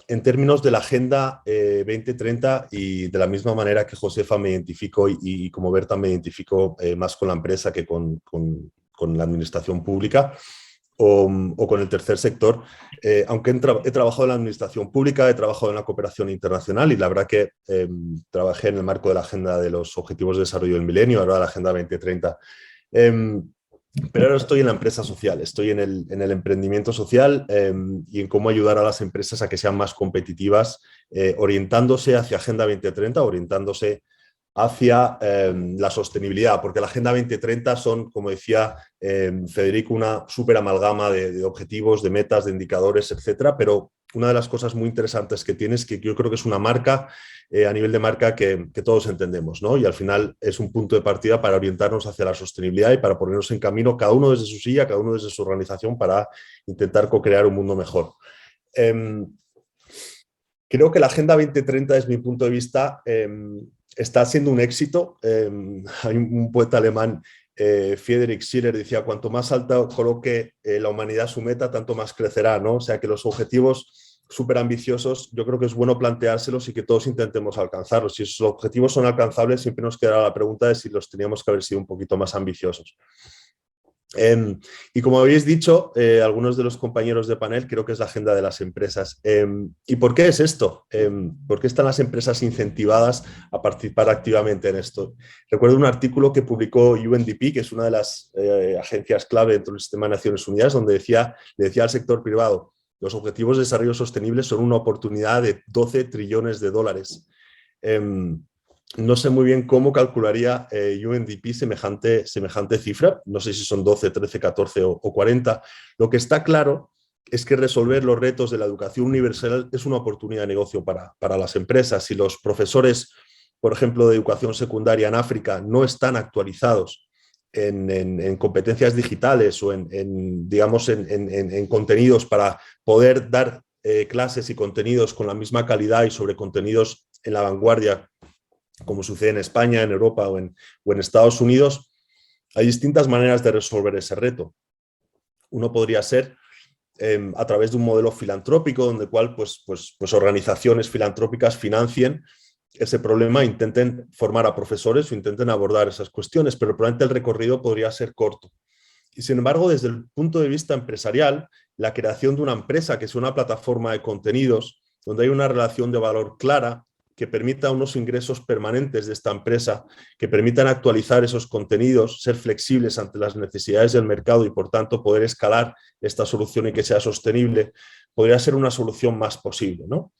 En términos de la Agenda 2030 y de la misma manera que Josefa me identifico y como Berta me identifico más con la empresa que con la administración pública o con el tercer sector, aunque he trabajado en la administración pública, he trabajado en la cooperación internacional y la verdad que trabajé en el marco de la Agenda de los Objetivos de Desarrollo del Milenio, ahora la Agenda 2030. Pero ahora estoy en la empresa social, estoy en el emprendimiento social y en cómo ayudar a las empresas a que sean más competitivas, orientándose hacia Agenda 2030, orientándose hacia la sostenibilidad, porque la Agenda 2030 son, como decía Federico, una súper amalgama de objetivos, de metas, de indicadores, etcétera, pero una de las cosas muy interesantes que tiene es que yo creo que es una marca, a nivel de marca, que todos entendemos, ¿no? Y al final es un punto de partida para orientarnos hacia la sostenibilidad y para ponernos en camino, cada uno desde su silla, cada uno desde su organización, para intentar co-crear un mundo mejor. Creo que la Agenda 2030, desde mi punto de vista, está siendo un éxito. Hay un poeta alemán, Friedrich Schiller, decía: cuanto más alta coloque la humanidad su meta, tanto más crecerá, ¿no? O sea que los objetivos súper ambiciosos, yo creo que es bueno planteárselos y que todos intentemos alcanzarlos. Si esos objetivos son alcanzables, siempre nos quedará la pregunta de si los teníamos que haber sido un poquito más ambiciosos. Y como habéis dicho, algunos de los compañeros de panel, creo que es la agenda de las empresas. ¿Y por qué es esto? ¿Por qué están las empresas incentivadas a participar activamente en esto? Recuerdo un artículo que publicó UNDP, que es una de las agencias clave dentro del sistema de Naciones Unidas, donde le decía al sector privado: los objetivos de desarrollo sostenible son una oportunidad de 12 trillones de dólares. no sé muy bien cómo calcularía UNDP semejante cifra. No sé si son 12, 13, 14 o 40. Lo que está claro es que resolver los retos de la educación universal es una oportunidad de negocio para las empresas. Si los profesores, por ejemplo, de educación secundaria en África no están actualizados en competencias digitales o digamos, en contenidos para poder dar clases y contenidos con la misma calidad y sobre contenidos en la vanguardia, como sucede en España, en Europa o en Estados Unidos, hay distintas maneras de resolver ese reto. Uno podría ser a través de un modelo filantrópico, donde pues organizaciones filantrópicas financien ese problema, intenten formar a profesores o intenten abordar esas cuestiones, pero probablemente el recorrido podría ser corto. Y sin embargo, desde el punto de vista empresarial, la creación de una empresa que sea una plataforma de contenidos, donde hay una relación de valor clara, que permita unos ingresos permanentes de esta empresa, que permitan actualizar esos contenidos, ser flexibles ante las necesidades del mercado y, por tanto, poder escalar esta solución y que sea sostenible, podría ser una solución más posible, ¿no?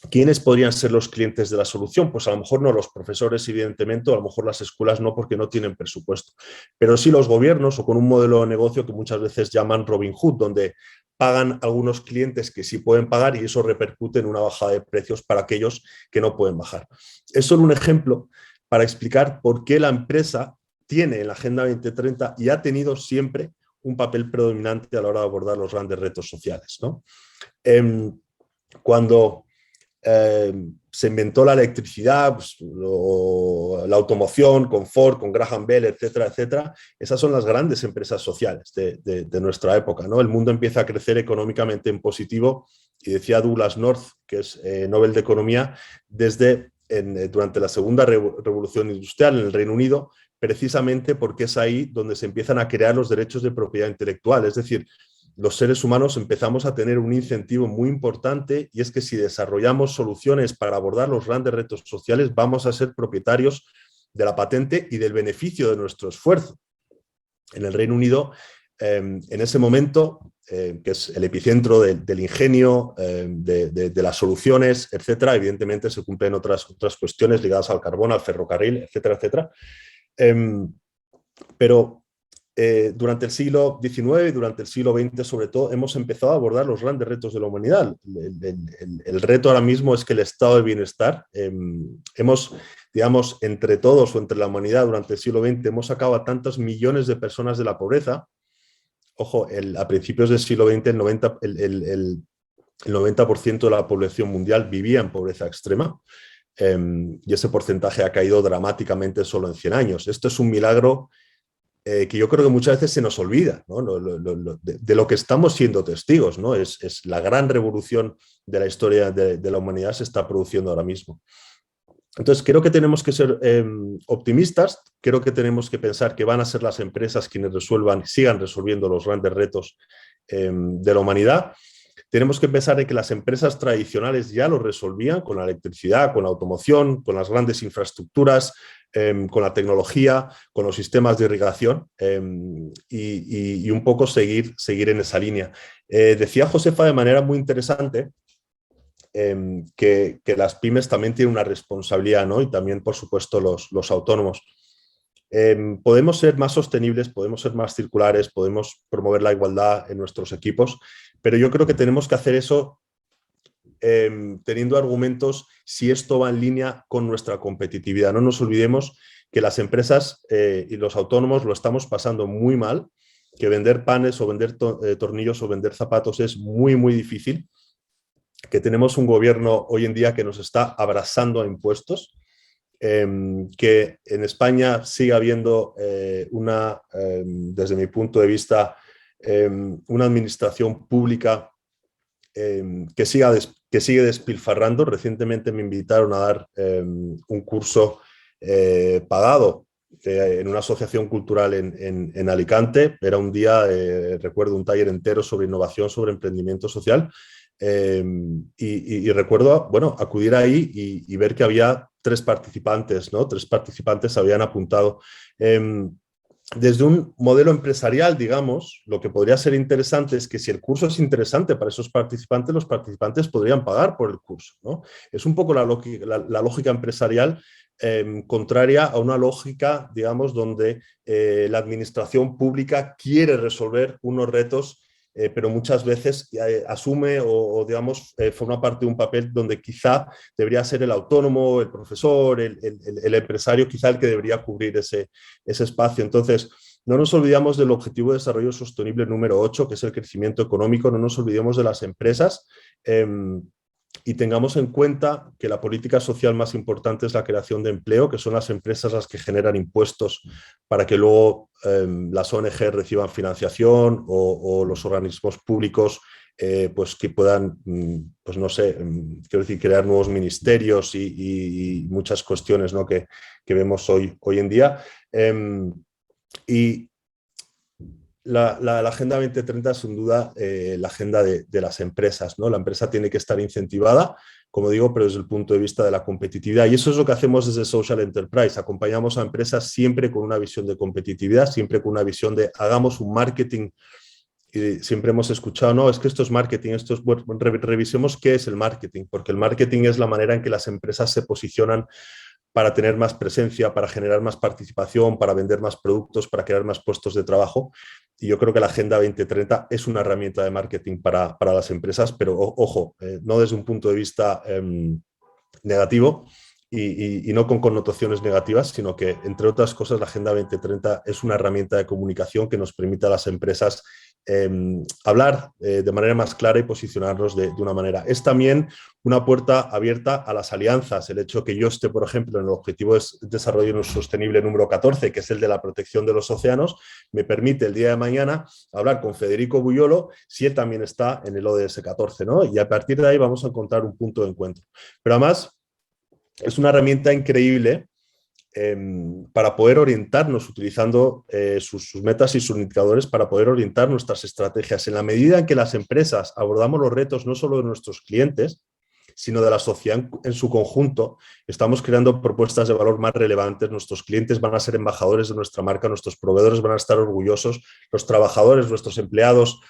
¿Quiénes podrían ser los clientes de la solución? Pues a lo mejor no los profesores, evidentemente, o a lo mejor las escuelas no, porque no tienen presupuesto, pero sí los gobiernos, o con un modelo de negocio que muchas veces llaman Robin Hood, donde pagan algunos clientes que sí pueden pagar y eso repercute en una bajada de precios para aquellos que no pueden bajar. Es solo un ejemplo para explicar por qué la empresa tiene en la Agenda 2030 y ha tenido siempre un papel predominante a la hora de abordar los grandes retos sociales, ¿no? Cuando se inventó la electricidad, pues, la automoción, con Ford, con Graham Bell, etcétera, etcétera. Esas son las grandes empresas sociales de nuestra época, ¿no? El mundo empieza a crecer económicamente en positivo y decía Douglas North, que es Nobel de Economía, durante la segunda revolución industrial en el Reino Unido, precisamente porque es ahí donde se empiezan a crear los derechos de propiedad intelectual, es decir, los seres humanos empezamos a tener un incentivo muy importante y es que si desarrollamos soluciones para abordar los grandes retos sociales, vamos a ser propietarios de la patente y del beneficio de nuestro esfuerzo. En el Reino Unido, en ese momento, que es el epicentro del ingenio, de las soluciones, etcétera, evidentemente se cumplen otras cuestiones ligadas al carbón, al ferrocarril, etcétera, etcétera. Pero durante el siglo XIX y durante el siglo XX, sobre todo, hemos empezado a abordar los grandes retos de la humanidad. El reto ahora mismo es que el estado de bienestar, digamos, entre todos o entre la humanidad durante el siglo XX, hemos sacado a tantos millones de personas de la pobreza. Ojo, a principios del siglo XX el 90% de la población mundial vivía en pobreza extrema. Y ese porcentaje ha caído dramáticamente solo en 100 años. Esto es un milagro que yo creo que muchas veces se nos olvida, ¿no? De lo que estamos siendo testigos, ¿no? Es la gran revolución de la historia de la humanidad se está produciendo ahora mismo. Entonces creo que tenemos que ser optimistas, creo que tenemos que pensar que van a ser las empresas quienes sigan resolviendo los grandes retos de la humanidad. Tenemos que pensar en que las empresas tradicionales ya lo resolvían con la electricidad, con la automoción, con las grandes infraestructuras, con la tecnología, con los sistemas de irrigación y un poco seguir en esa línea. Decía Josefa de manera muy interesante que las pymes también tienen una responsabilidad, ¿no? Y también, por supuesto, los autónomos. Podemos ser más sostenibles, podemos ser más circulares, podemos promover la igualdad en nuestros equipos, pero yo creo que tenemos que hacer eso teniendo argumentos si esto va en línea con nuestra competitividad. No nos olvidemos que las empresas y los autónomos lo estamos pasando muy mal, que vender panes o vender tornillos o vender zapatos es muy, muy difícil, que tenemos un gobierno hoy en día que nos está abrazando a impuestos, que en España sigue habiendo desde mi punto de vista, una administración pública que sigue despilfarrando. Recientemente me invitaron a dar un curso pagado en una asociación cultural en Alicante. Era un día, recuerdo, un taller entero sobre innovación, sobre emprendimiento social. Y recuerdo, bueno, acudir ahí y ver que había 3 participantes, ¿no? 3 participantes habían apuntado. Desde un modelo empresarial, digamos, lo que podría ser interesante es que si el curso es interesante para esos participantes, los participantes podrían pagar por el curso, ¿no? Es un poco la lógica empresarial, contraria a una lógica, digamos, donde la administración pública quiere resolver unos retos, pero muchas veces asume o digamos, forma parte de un papel donde quizá debería ser el autónomo, el profesor, el empresario, quizá el que debería cubrir ese espacio. Entonces, no nos olvidamos del Objetivo de Desarrollo Sostenible número 8, que es el crecimiento económico, no nos olvidemos de las empresas, y tengamos en cuenta que la política social más importante es la creación de empleo, que son las empresas las que generan impuestos para que luego las ONG reciban financiación o los organismos públicos pues que puedan, pues no sé, quiero decir, crear nuevos ministerios y muchas cuestiones, ¿no?, que vemos hoy en día. Y la Agenda 2030 es sin duda la agenda de las empresas, ¿no? La empresa tiene que estar incentivada, como digo, pero desde el punto de vista de la competitividad. Y eso es lo que hacemos desde Social Enterprise. Acompañamos a empresas siempre con una visión de competitividad, siempre con una visión de hagamos un marketing. Y siempre hemos escuchado, no, es que esto es marketing, esto es, bueno, revisemos qué es el marketing, porque el marketing es la manera en que las empresas se posicionan para tener más presencia, para generar más participación, para vender más productos, para crear más puestos de trabajo. Y yo creo que la Agenda 2030 es una herramienta de marketing para las empresas, pero ojo, no desde un punto de vista negativo y no con connotaciones negativas, sino que, entre otras cosas, la Agenda 2030 es una herramienta de comunicación que nos permite a las empresas hablar de manera más clara y posicionarnos de una manera. Es también una puerta abierta a las alianzas. El hecho que yo esté, por ejemplo, en el Objetivo de Desarrollo Sostenible número 14, que es el de la protección de los océanos, me permite el día de mañana hablar con Federico Buyolo si él también está en el ODS 14, ¿no? Y a partir de ahí vamos a encontrar un punto de encuentro. Pero además es una herramienta increíble para poder orientarnos, utilizando sus metas y sus indicadores, para poder orientar nuestras estrategias. En la medida en que las empresas abordamos los retos no solo de nuestros clientes, sino de la sociedad en su conjunto, estamos creando propuestas de valor más relevantes. Nuestros clientes van a ser embajadores de nuestra marca, nuestros proveedores van a estar orgullosos, los trabajadores, nuestros empleados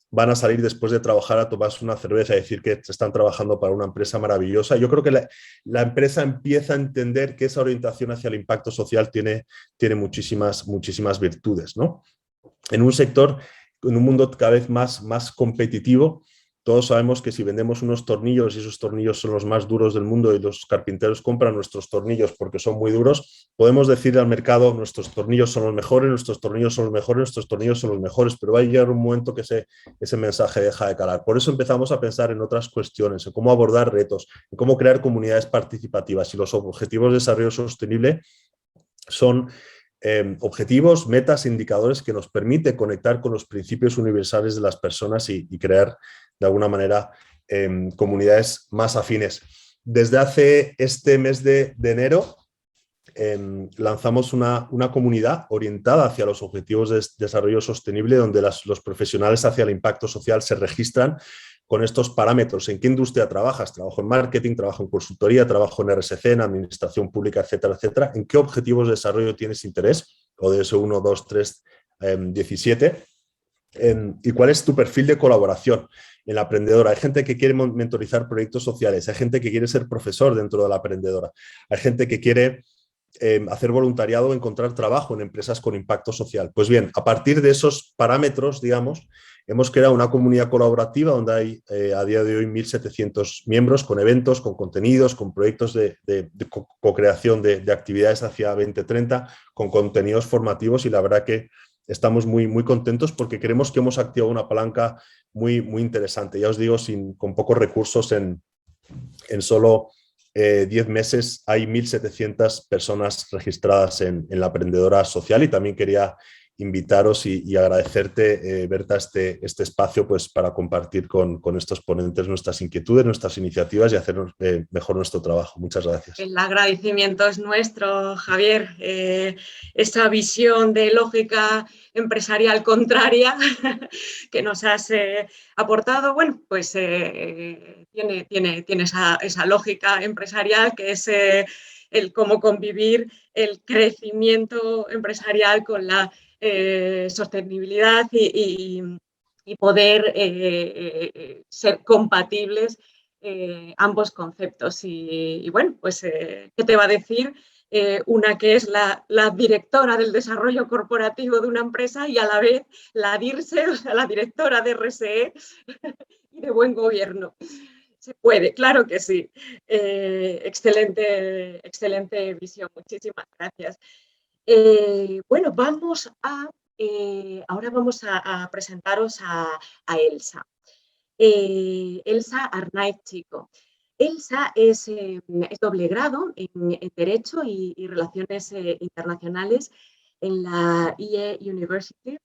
van a salir después de trabajar a tomarse una cerveza y decir que están trabajando para una empresa maravillosa. Yo creo que la empresa empieza a entender que esa orientación hacia el impacto social tiene muchísimas virtudes, ¿no? En un sector, en un mundo cada vez más competitivo, todos sabemos que si vendemos unos tornillos y esos tornillos son los más duros del mundo y los carpinteros compran nuestros tornillos porque son muy duros, podemos decirle al mercado nuestros tornillos son los mejores, nuestros tornillos son los mejores, nuestros tornillos son los mejores, pero va a llegar un momento que ese mensaje deja de calar. Por eso empezamos a pensar en otras cuestiones, en cómo abordar retos, en cómo crear comunidades participativas. Y los objetivos de desarrollo sostenible son objetivos, metas, indicadores que nos permite conectar con los principios universales de las personas y crear de alguna manera comunidades más afines. Desde hace este mes de enero lanzamos una comunidad orientada hacia los objetivos de desarrollo sostenible, donde los profesionales hacia el impacto social se registran con estos parámetros. ¿En qué industria trabajas? Trabajo en marketing, trabajo en consultoría, trabajo en RSC, en administración pública, etcétera, etcétera. ¿En qué objetivos de desarrollo tienes interés? ODS 1, 2, 3, 17. ¿Y cuál es tu perfil de colaboración en la emprendedora? Hay gente que quiere mentorizar proyectos sociales, hay gente que quiere ser profesor dentro de la emprendedora, hay gente que quiere hacer voluntariado o encontrar trabajo en empresas con impacto social. Pues bien, a partir de esos parámetros, digamos, hemos creado una comunidad colaborativa donde hay a día de hoy 1.700 miembros con eventos, con contenidos, con proyectos de co-creación de actividades hacia 2030, con contenidos formativos, y la verdad que estamos muy contentos porque creemos que hemos activado una palanca muy interesante. Ya os digo, con pocos recursos, en solo 10 meses hay 1.700 personas registradas en la Emprendedora Social, y también quería invitaros y agradecerte, Berta, este espacio pues, para compartir con estos ponentes nuestras inquietudes, nuestras iniciativas y hacer mejor nuestro trabajo. Muchas gracias. El agradecimiento es nuestro, Javier. Esa visión de lógica empresarial contraria que nos has aportado, bueno, pues tiene esa lógica empresarial que es el cómo convivir el crecimiento empresarial con la sostenibilidad y poder ser compatibles ambos conceptos. Y bueno, pues, ¿qué te va a decir? una que es la directora del desarrollo corporativo de una empresa y a la vez la DIRSE, o sea, la directora de RSE y de buen gobierno. Se puede, claro que sí. Excelente visión, muchísimas gracias. Bueno, ahora vamos a presentaros a Elsa. Elsa Arnaiz Chico. Elsa es doble grado en Derecho y Relaciones Internacionales en la IE University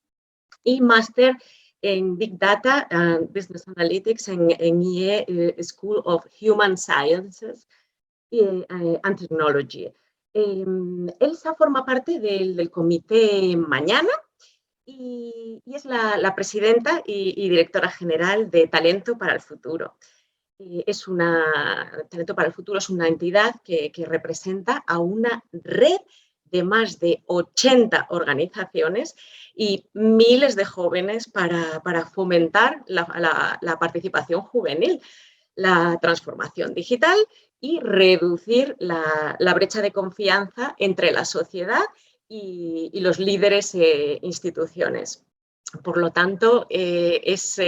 y máster en Big Data and Business Analytics en IE School of Human Sciences and Technology. Elsa forma parte del comité Mañana y es la presidenta y directora general de Talento para el Futuro. Talento para el Futuro es una entidad que representa a una red de más de 80 organizaciones y miles de jóvenes para fomentar la participación juvenil, la transformación digital y reducir la brecha de confianza entre la sociedad y los líderes e instituciones. Por lo tanto, es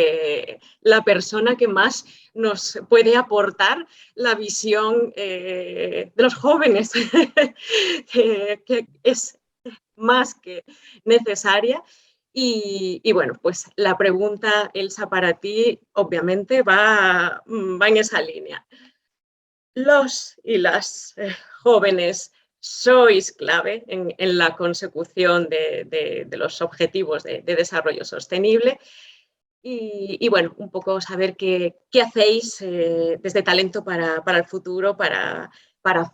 la persona que más nos puede aportar la visión de los jóvenes, que es más que necesaria. Y bueno, pues la pregunta, Elsa, para ti, obviamente, va en esa línea. Los y las jóvenes sois clave en la consecución de los objetivos de desarrollo sostenible y bueno, un poco saber qué hacéis desde Talento para el Futuro para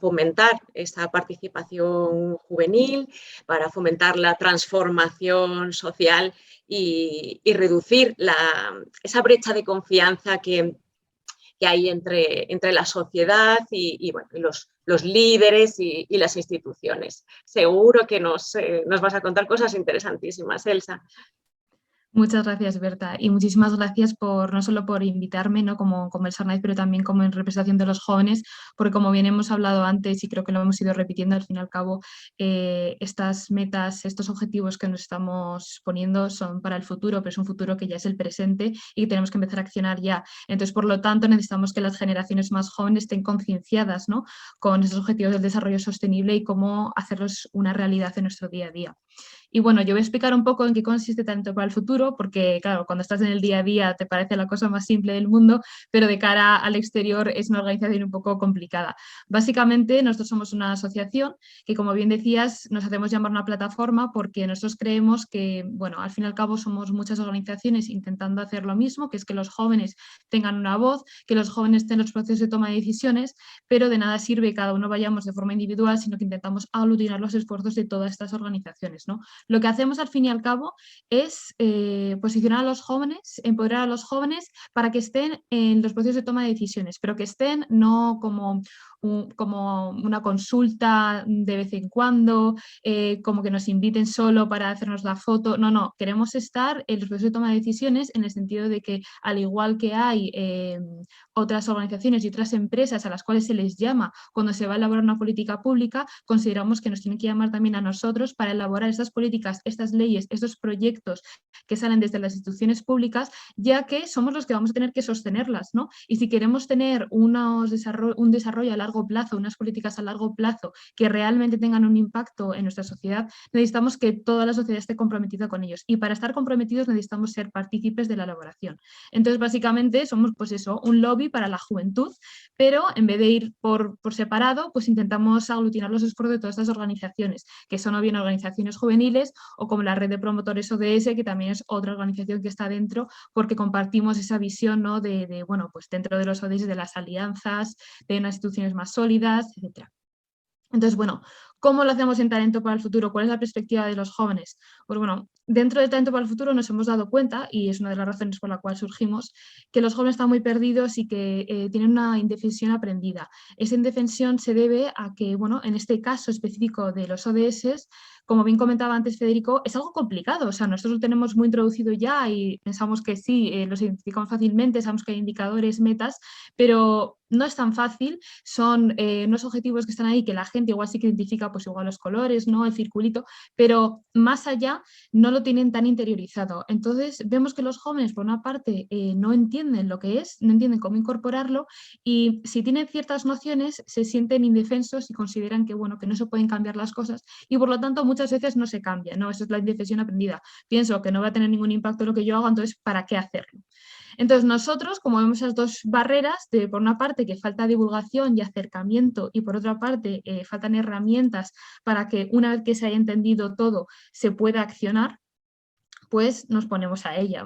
fomentar esa participación juvenil, para fomentar la transformación social y reducir esa brecha de confianza que hay entre la sociedad y bueno, los líderes y las instituciones. Seguro que nos vas a contar cosas interesantísimas, Elsa. Muchas gracias, Berta, y muchísimas gracias no solo por invitarme, ¿no? como Elsa Arnaiz, pero también como en representación de los jóvenes, porque como bien hemos hablado antes y creo que lo hemos ido repitiendo, al fin y al cabo, estas metas, estos objetivos que nos estamos poniendo son para el futuro, pero es un futuro que ya es el presente y que tenemos que empezar a accionar ya. Entonces, por lo tanto, necesitamos que las generaciones más jóvenes estén concienciadas, ¿no? con esos objetivos del desarrollo sostenible y cómo hacerlos una realidad en nuestro día a día. Y bueno, yo voy a explicar un poco en qué consiste Talento para el Futuro, porque claro, cuando estás en el día a día te parece la cosa más simple del mundo, pero de cara al exterior es una organización un poco complicada. Básicamente nosotros somos una asociación que, como bien decías, nos hacemos llamar una plataforma porque nosotros creemos que, bueno, al fin y al cabo somos muchas organizaciones intentando hacer lo mismo, que es que los jóvenes tengan una voz, que los jóvenes tengan los procesos de toma de decisiones, pero de nada sirve que cada uno vayamos de forma individual, sino que intentamos aglutinar los esfuerzos de todas estas organizaciones, ¿no? Lo que hacemos al fin y al cabo es posicionar a los jóvenes, empoderar a los jóvenes para que estén en los procesos de toma de decisiones, pero que estén no como una consulta de vez en cuando, como que nos inviten solo para hacernos la foto. No, queremos estar en los procesos de toma de decisiones en el sentido de que, al igual que hay otras organizaciones y otras empresas a las cuales se les llama cuando se va a elaborar una política pública, consideramos que nos tienen que llamar también a nosotros para elaborar estas políticas, estas leyes, estos proyectos que salen desde las instituciones públicas, ya que somos los que vamos a tener que sostenerlas, ¿no? Y si queremos tener un desarrollo a largo plazo, unas políticas a largo plazo que realmente tengan un impacto en nuestra sociedad, necesitamos que toda la sociedad esté comprometida con ellos. Y para estar comprometidos necesitamos ser partícipes de la elaboración. Entonces, básicamente, somos pues eso, un lobby para la juventud, pero en vez de ir por separado, pues intentamos aglutinar los esfuerzos de todas estas organizaciones, que son o bien organizaciones juveniles o como la red de promotores ODS, que también es otra organización que está dentro, porque compartimos esa visión, ¿no? bueno, pues dentro de los ODS, de las alianzas, de unas instituciones más sólidas, etc. Entonces, bueno, ¿cómo lo hacemos en Talento para el Futuro? ¿Cuál es la perspectiva de los jóvenes? Pues bueno, dentro de Talento para el Futuro nos hemos dado cuenta, y es una de las razones por la cual surgimos, que los jóvenes están muy perdidos y que tienen una indefensión aprendida. Esa indefensión se debe a que, bueno, en este caso específico de los ODS, como bien comentaba antes Federico, es algo complicado. O sea, nosotros lo tenemos muy introducido ya y pensamos que sí, los identificamos fácilmente, sabemos que hay indicadores, metas, pero no es tan fácil. Son unos objetivos que están ahí que la gente igual sí que identifica, pues igual los colores, ¿no? El circulito, pero más allá no lo tienen tan interiorizado. Entonces vemos que los jóvenes, por una parte, no entienden lo que es, no entienden cómo incorporarlo, y si tienen ciertas nociones se sienten indefensos y consideran que, bueno, que no se pueden cambiar las cosas y por lo tanto muchas veces no se cambia, ¿no? Eso es la indefensión aprendida. Pienso que no va a tener ningún impacto lo que yo hago, entonces ¿para qué hacerlo? Entonces nosotros, como vemos esas dos barreras, por una parte que falta divulgación y acercamiento y por otra parte faltan herramientas para que una vez que se haya entendido todo se pueda accionar, pues nos ponemos a ella.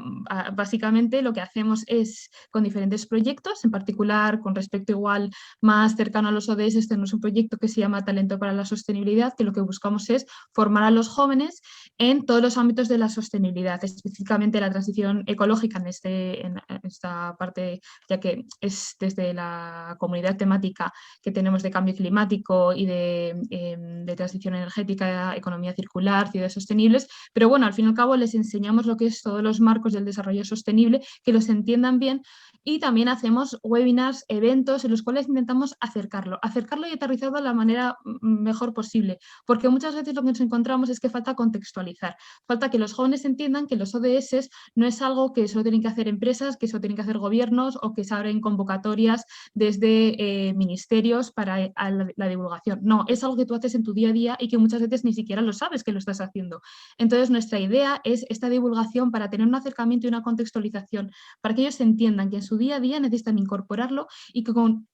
Básicamente lo que hacemos es con diferentes proyectos, en particular con respecto igual más cercano a los ODS, tenemos un proyecto que se llama Talento para la Sostenibilidad, que lo que buscamos es formar a los jóvenes en todos los ámbitos de la sostenibilidad, específicamente la transición ecológica en esta parte, ya que es desde la comunidad temática que tenemos de cambio climático y de transición energética, economía circular, ciudades sostenibles, pero bueno, al fin y al cabo les enseñamos lo que es todos los marcos del desarrollo sostenible, que los entiendan bien, y también hacemos webinars, eventos en los cuales intentamos acercarlo y aterrizarlo de la manera mejor posible, porque muchas veces lo que nos encontramos es que falta contextualizar, falta que los jóvenes entiendan que los ODS no es algo que solo tienen que hacer empresas, que solo tienen que hacer gobiernos o que se abren convocatorias desde ministerios para la divulgación. No, es algo que tú haces en tu día a día y que muchas veces ni siquiera lo sabes que lo estás haciendo. Entonces nuestra idea es esta divulgación para tener un acercamiento y una contextualización, para que ellos entiendan que en su día a día necesitan incorporarlo y que con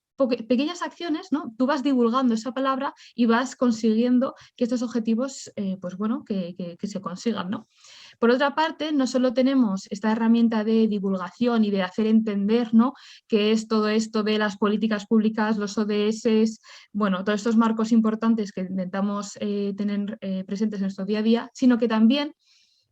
pequeñas acciones, ¿no? Tú vas divulgando esa palabra y vas consiguiendo que estos objetivos pues bueno, que se consigan, ¿no? Por otra parte, no solo tenemos esta herramienta de divulgación y de hacer entender, ¿no?, que es todo esto de las políticas públicas, los ODS, bueno, todos estos marcos importantes que intentamos tener presentes en nuestro día a día, sino que también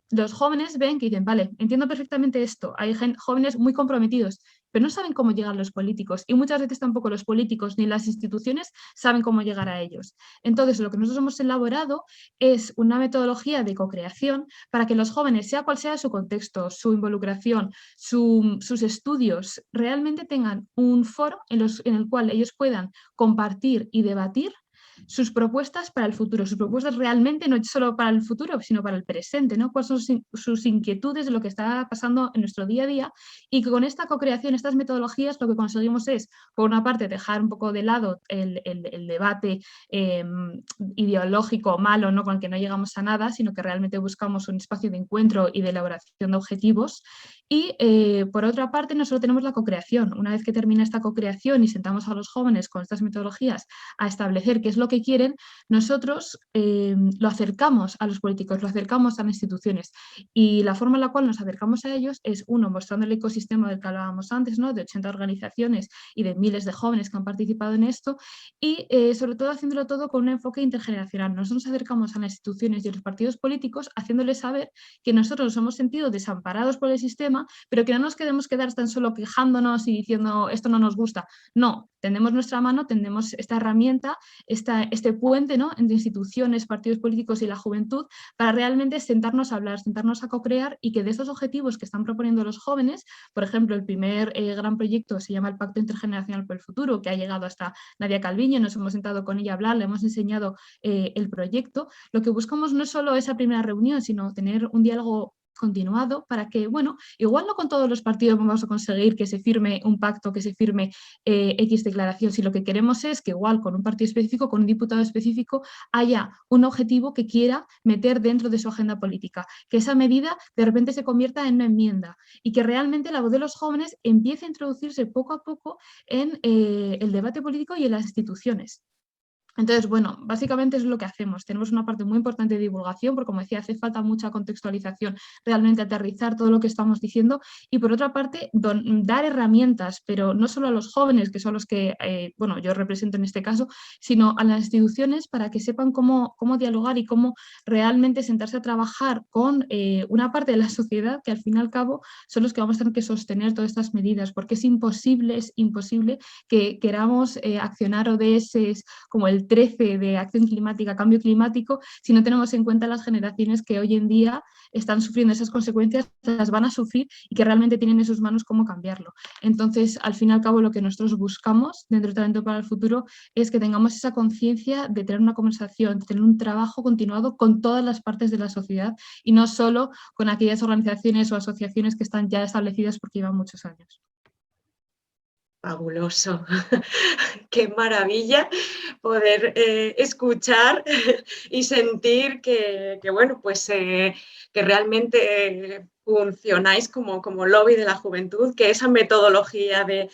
los jóvenes ven que dicen, vale, entiendo perfectamente esto, hay jóvenes muy comprometidos, pero no saben cómo llegar a los políticos y muchas veces tampoco los políticos ni las instituciones saben cómo llegar a ellos. Entonces, lo que nosotros hemos elaborado es una metodología de co-creación para que los jóvenes, sea cual sea su contexto, su involucración, sus estudios, realmente tengan un foro en el cual ellos puedan compartir y debatir sus propuestas para el futuro, sus propuestas realmente no solo para el futuro, sino para el presente, ¿no? Cuáles son sus inquietudes de lo que está pasando en nuestro día a día, y que con esta co-creación, estas metodologías, lo que conseguimos es, por una parte, dejar un poco de lado el debate ideológico malo, ¿no?, con el que no llegamos a nada, sino que realmente buscamos un espacio de encuentro y de elaboración de objetivos. Y por otra parte, nosotros tenemos la co-creación. Una vez que termina esta co-creación y sentamos a los jóvenes con estas metodologías a establecer qué es lo que quieren, nosotros lo acercamos a los políticos, lo acercamos a las instituciones, y la forma en la cual nos acercamos a ellos es, uno, mostrando el ecosistema del que hablábamos antes, ¿no?, de 80 organizaciones y de miles de jóvenes que han participado en esto, y sobre todo haciéndolo todo con un enfoque intergeneracional. Nosotros nos acercamos a las instituciones y a los partidos políticos haciéndoles saber que nosotros nos hemos sentido desamparados por el sistema, pero que no nos queremos quedar tan solo quejándonos y diciendo esto no nos gusta. No, tendemos nuestra mano, tendemos esta herramienta, este puente, ¿no?, entre instituciones, partidos políticos y la juventud, para realmente sentarnos a hablar, sentarnos a co-crear, y que de estos objetivos que están proponiendo los jóvenes, por ejemplo, el primer gran proyecto se llama el Pacto Intergeneracional por el Futuro, que ha llegado hasta Nadia Calviño, nos hemos sentado con ella a hablar, le hemos enseñado el proyecto. Lo que buscamos no es solo esa primera reunión, sino tener un diálogo continuado para que, bueno, igual no con todos los partidos vamos a conseguir que se firme un pacto, que se firme X declaración, si lo que queremos es que igual con un partido específico, con un diputado específico, haya un objetivo que quiera meter dentro de su agenda política, que esa medida de repente se convierta en una enmienda y que realmente la voz de los jóvenes empiece a introducirse poco a poco en el debate político y en las instituciones. Entonces, bueno, básicamente es lo que hacemos. Tenemos una parte muy importante de divulgación, porque como decía, hace falta mucha contextualización, realmente aterrizar todo lo que estamos diciendo, y por otra parte, dar herramientas, pero no solo a los jóvenes, que son los que, bueno, yo represento en este caso, sino a las instituciones para que sepan cómo dialogar y cómo realmente sentarse a trabajar con una parte de la sociedad que al fin y al cabo son los que vamos a tener que sostener todas estas medidas, porque es imposible que queramos accionar ODS como el 13 de acción climática, cambio climático, si no tenemos en cuenta las generaciones que hoy en día están sufriendo esas consecuencias, las van a sufrir y que realmente tienen en sus manos cómo cambiarlo. Entonces, al fin y al cabo, lo que nosotros buscamos dentro de Talento para el Futuro es que tengamos esa conciencia de tener una conversación, de tener un trabajo continuado con todas las partes de la sociedad y no solo con aquellas organizaciones o asociaciones que están ya establecidas porque llevan muchos años. Fabuloso, qué maravilla poder escuchar y sentir que bueno, pues que realmente funcionáis como lobby de la juventud, que esa metodología de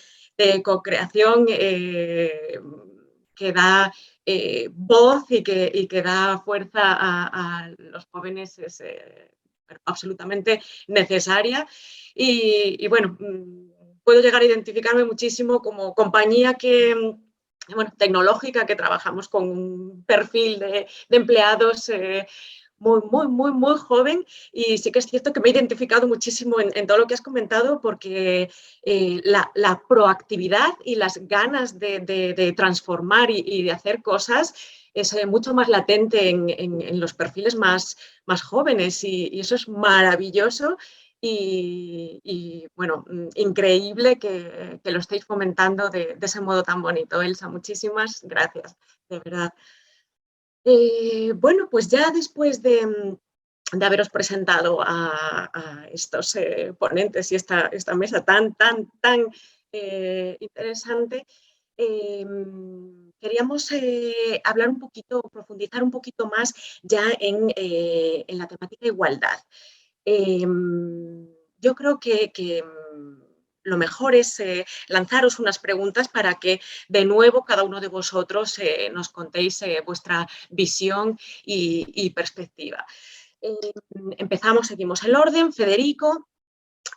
co-creación que da voz y que da fuerza a los jóvenes es absolutamente necesaria y bueno, puedo llegar a identificarme muchísimo como compañía tecnológica, que trabajamos con un perfil de empleados muy joven, y sí que es cierto que me he identificado muchísimo en todo lo que has comentado, porque la proactividad y las ganas de transformar y de hacer cosas es mucho más latente en los perfiles más jóvenes, y eso es maravilloso. Y bueno, increíble que lo estéis fomentando de ese modo tan bonito. Elsa, muchísimas gracias, de verdad. Bueno, pues ya después de haberos presentado a estos ponentes y esta mesa tan interesante, queríamos hablar un poquito, profundizar un poquito más ya en la temática igualdad. Yo creo que lo mejor es lanzaros unas preguntas para que de nuevo cada uno de vosotros nos contéis vuestra visión y perspectiva. Empezamos, seguimos el orden. Federico,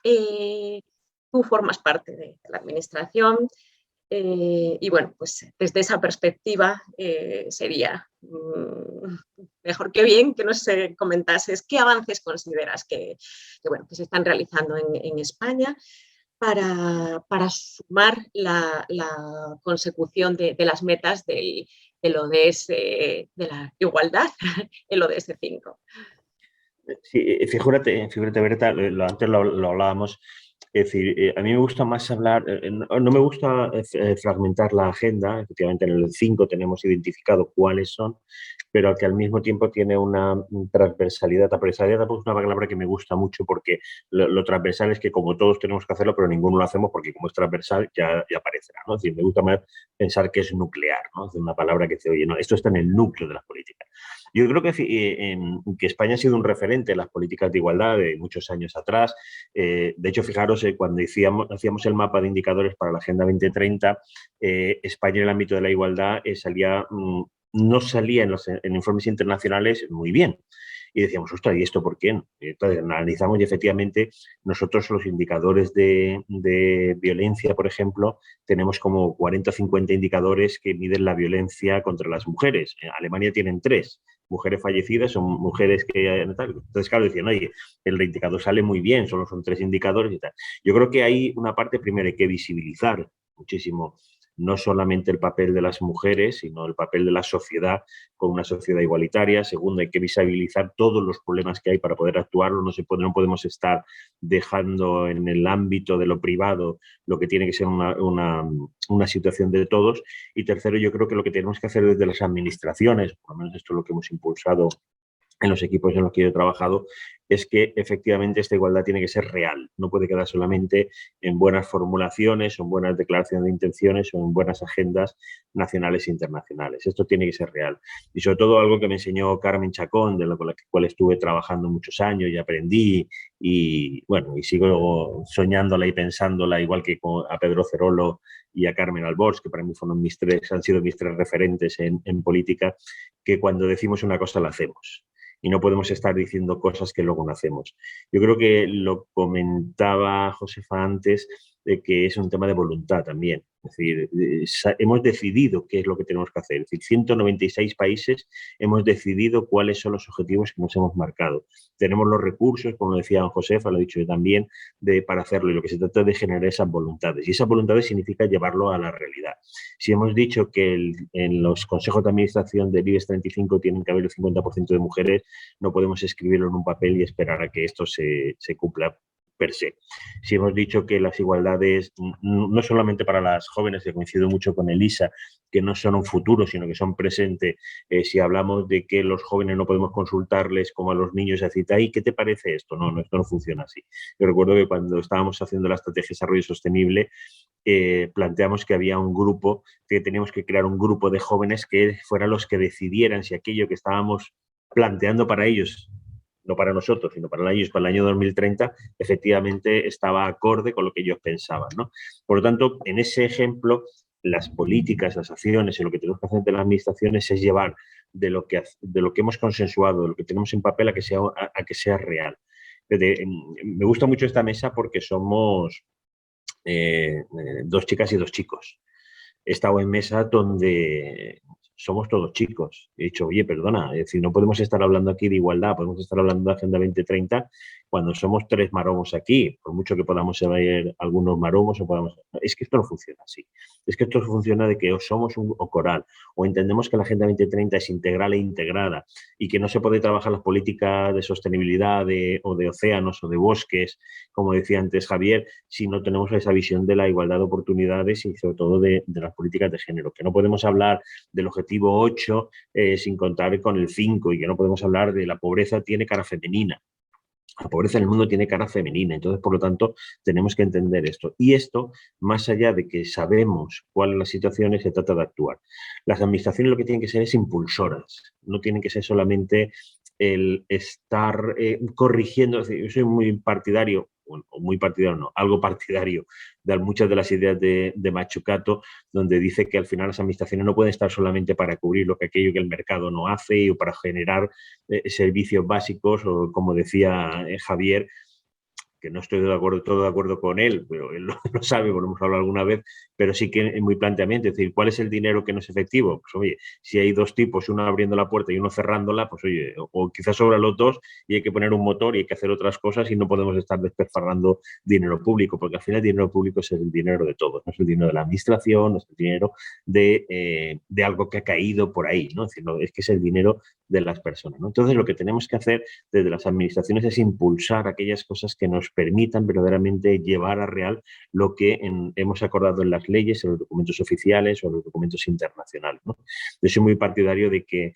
tú formas parte de la administración. Y bueno, pues desde esa perspectiva sería mejor que bien que nos comentases qué avances consideras que se están realizando en España para sumar la consecución de las metas del ODS de la igualdad, el ODS 5. Sí, fíjate Berta, antes lo hablábamos. Es decir, a mí me gusta más hablar, no me gusta fragmentar la agenda. Efectivamente en el 5 tenemos identificado cuáles son, pero que al mismo tiempo tiene una transversalidad. Transversalidad es una palabra que me gusta mucho, porque lo transversal es que como todos tenemos que hacerlo, pero ninguno lo hacemos porque como es transversal ya aparecerá, ¿no? Es decir, me gusta más pensar que es nuclear, ¿no? Es una palabra que dice, oye, no, esto está en el núcleo de las políticas. Yo creo que España ha sido un referente en las políticas de igualdad de muchos años atrás. De hecho, fijaros, cuando hacíamos el mapa de indicadores para la Agenda 2030, España en el ámbito de la igualdad no salía en informes internacionales muy bien. Y decíamos, ostras, ¿y esto por qué? Entonces analizamos y efectivamente nosotros los indicadores de violencia, por ejemplo, tenemos como 40 o 50 indicadores que miden la violencia contra las mujeres. En Alemania tienen 3. Mujeres fallecidas son mujeres que... Entonces, claro, decían, oye, el indicador sale muy bien, solo son 3 indicadores y tal. Yo creo que hay una parte, primero, hay que visibilizar muchísimo no solamente el papel de las mujeres, sino el papel de la sociedad con una sociedad igualitaria. Segundo, hay que visibilizar todos los problemas que hay para poder actuarlo. No podemos estar dejando en el ámbito de lo privado lo que tiene que ser una situación de todos. Y tercero, yo creo que lo que tenemos que hacer desde las administraciones, por lo menos esto es lo que hemos impulsado en los equipos en los que yo he trabajado, es que efectivamente esta igualdad tiene que ser real. No puede quedar solamente en buenas formulaciones o en buenas declaraciones de intenciones o en buenas agendas nacionales e internacionales. Esto tiene que ser real. Y sobre todo algo que me enseñó Carmen Chacón, con la cual estuve trabajando muchos años y aprendí y sigo soñándola y pensándola, igual que a Pedro Cerolo y a Carmen Albors, que para mí han sido mis 3 referentes en política, que cuando decimos una cosa la hacemos. Y no podemos estar diciendo cosas que luego no hacemos. Yo creo que lo comentaba Josefa antes, de que es un tema de voluntad también. Es decir, hemos decidido qué es lo que tenemos que hacer. Es decir, 196 países hemos decidido cuáles son los objetivos que nos hemos marcado. Tenemos los recursos, como decía don Josefa, lo he dicho yo también, para hacerlo. Y lo que se trata es de generar esas voluntades. Y esas voluntades significa llevarlo a la realidad. Si hemos dicho que en los consejos de administración del IBEX 35 tienen que haber el 50% de mujeres, no podemos escribirlo en un papel y esperar a que esto se cumpla per se. Si hemos dicho que las igualdades, no solamente para las jóvenes, que coincido mucho con Elisa, que no son un futuro, sino que son presente, si hablamos de que los jóvenes no podemos consultarles como a los niños, decir, ¿y qué te parece esto? No, esto no funciona así. Yo recuerdo que cuando estábamos haciendo la estrategia de desarrollo sostenible, planteamos que había un grupo, que teníamos que crear un grupo de jóvenes que fueran los que decidieran si aquello que estábamos planteando para ellos, no para nosotros, sino para ellos, para el año 2030, efectivamente estaba acorde con lo que ellos pensaban, ¿no? Por lo tanto, en ese ejemplo, las políticas, las acciones y lo que tenemos que hacer de las administraciones es llevar de lo que hemos consensuado, de lo que tenemos en papel, a que sea real. Me gusta mucho esta mesa porque somos 2 chicas y 2 chicos. He estado en mesas donde somos todos chicos. He dicho, oye, perdona, es decir, no podemos estar hablando aquí de igualdad, podemos estar hablando de Agenda 2030 cuando somos 3 maromos aquí, por mucho que podamos ser algunos maromos o podamos... Es que esto no funciona así. Es que esto funciona de que o somos un coral, o entendemos que la Agenda 2030 es integral e integrada y que no se puede trabajar las políticas de sostenibilidad o de océanos o de bosques, como decía antes Javier, si no tenemos esa visión de la igualdad de oportunidades y sobre todo de las políticas de género, que no podemos hablar del objetivo 8 sin contar con el 5 y que no podemos hablar de la pobreza tiene cara femenina. La pobreza en el mundo tiene cara femenina, entonces, por lo tanto, tenemos que entender esto. Y esto, más allá de que sabemos cuáles son las situaciones, se trata de actuar. Las administraciones lo que tienen que ser es impulsoras, no tienen que ser solamente el estar corrigiendo. Es decir, yo soy muy partidario, bueno, muy partidario no, algo partidario de muchas de las ideas de Mazzucato, donde dice que al final las administraciones no pueden estar solamente para cubrir aquello que el mercado no hace o para generar servicios básicos, o como decía Javier, que no estoy todo de acuerdo con él, pero él lo sabe, porque hemos hablado alguna vez, pero sí que es muy planteamiento. Es decir, ¿cuál es el dinero que no es efectivo? Pues oye, si hay 2 tipos, uno abriendo la puerta y uno cerrándola, pues oye, o quizás sobran los 2 y hay que poner un motor y hay que hacer otras cosas y no podemos estar despilfarrando dinero público, porque al final el dinero público es el dinero de todos, no es el dinero de la administración, no es el dinero de algo que ha caído por ahí, ¿no? Es decir, no, es que es el dinero de las personas, ¿no? Entonces, lo que tenemos que hacer desde las administraciones es impulsar aquellas cosas que nos permitan verdaderamente llevar a real lo que hemos acordado en las leyes, en los documentos oficiales o en los documentos internacionales, ¿no? Yo soy muy partidario de que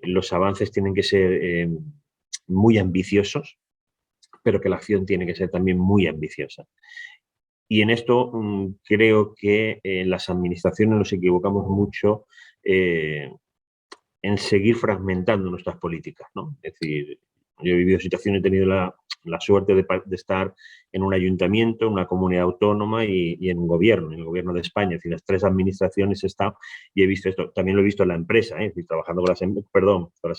los avances tienen que ser muy ambiciosos, pero que la acción tiene que ser también muy ambiciosa. Y en esto creo que las administraciones nos equivocamos mucho en seguir fragmentando nuestras políticas, ¿no? Es decir, yo he vivido situaciones, he tenido la suerte de estar en un ayuntamiento, en una comunidad autónoma y en un gobierno, en el gobierno de España. Es decir, las 3 administraciones he estado y he visto esto. También lo he visto en la empresa, es decir, trabajando con las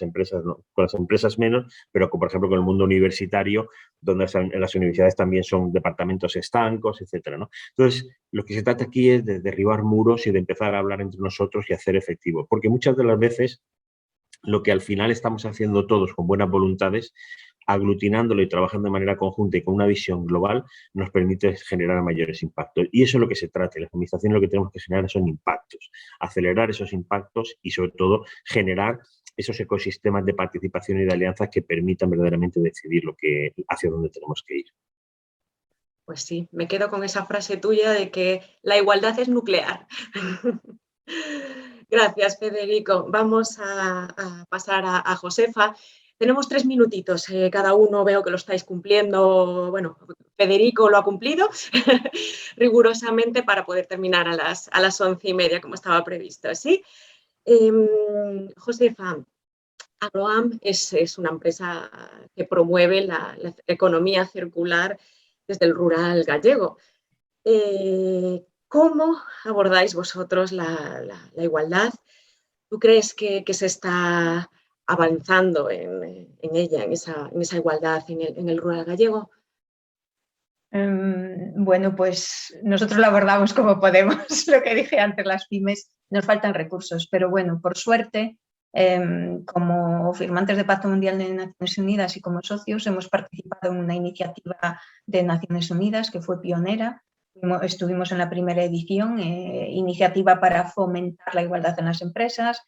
empresas, no, con las empresas menos, pero por ejemplo con el mundo universitario, donde en las universidades también son departamentos estancos, etcétera, ¿no? Entonces, lo que se trata aquí es de derribar muros y de empezar a hablar entre nosotros y hacer efectivo. Porque muchas de las veces lo que al final estamos haciendo todos con buenas voluntades, aglutinándolo y trabajando de manera conjunta y con una visión global, nos permite generar mayores impactos. Y eso es lo que se trata. Las administraciones lo que tenemos que generar son impactos, acelerar esos impactos y sobre todo generar esos ecosistemas de participación y de alianzas que permitan verdaderamente decidir hacia dónde tenemos que ir. Pues sí, me quedo con esa frase tuya de que la igualdad es nuclear. Gracias, Federico. Vamos a pasar a Josefa. Tenemos 3 minutitos, cada uno, veo que lo estáis cumpliendo. Bueno, Federico lo ha cumplido rigurosamente para poder terminar a las 11:30, como estaba previsto, ¿sí? Josefa, Agroam es una empresa que promueve la economía circular desde el rural gallego. ¿Cómo abordáis vosotros la igualdad? ¿Tú crees que se está avanzando en ella, en esa igualdad en el rural gallego? Bueno, pues nosotros lo abordamos como podemos. Lo que dije antes, las pymes, nos faltan recursos, pero bueno, por suerte, como firmantes del Pacto Mundial de Naciones Unidas y como socios, hemos participado en una iniciativa de Naciones Unidas que fue pionera. Estuvimos en la primera edición, iniciativa para fomentar la igualdad en las empresas,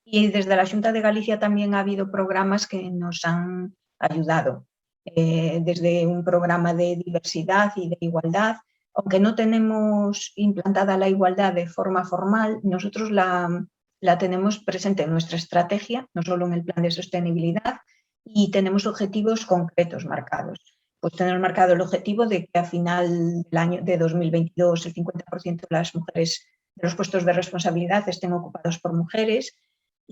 y desde la Xunta de Galicia también ha habido programas que nos han ayudado. Desde un programa de diversidad y de igualdad, aunque no tenemos implantada la igualdad de forma formal, nosotros la tenemos presente en nuestra estrategia, no solo en el plan de sostenibilidad, y tenemos objetivos concretos marcados. Pues tenemos marcado el objetivo de que a final del año de 2022 el 50% de las mujeres de los puestos de responsabilidad estén ocupados por mujeres.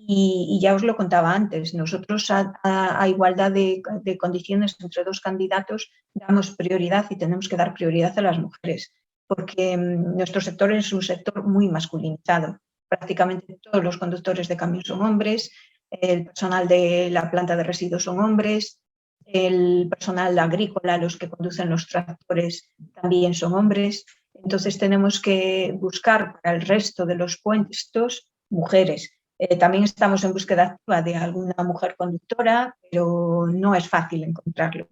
Y ya os lo contaba antes, nosotros a igualdad de condiciones entre dos candidatos damos prioridad y tenemos que dar prioridad a las mujeres, porque nuestro sector es un sector muy masculinizado. Prácticamente todos los conductores de camión son hombres, el personal de la planta de residuos son hombres, el personal agrícola, los que conducen los tractores, también son hombres. Entonces tenemos que buscar para el resto de los puestos mujeres. También estamos en búsqueda activa de alguna mujer conductora, pero no es fácil encontrarlo.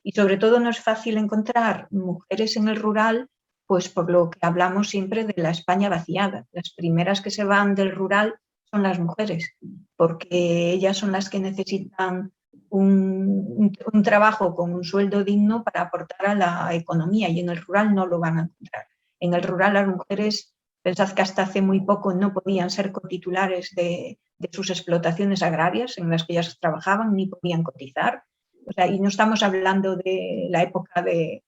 Y sobre todo no es fácil encontrar mujeres en el rural, pues por lo que hablamos siempre de la España vaciada. Las primeras que se van del rural son las mujeres, porque ellas son las que necesitan un trabajo con un sueldo digno para aportar a la economía, y en el rural no lo van a encontrar. En el rural las mujeres, pensad que hasta hace muy poco no podían ser cotitulares de sus explotaciones agrarias en las que ellas trabajaban, ni podían cotizar. O sea, y no estamos hablando de la época de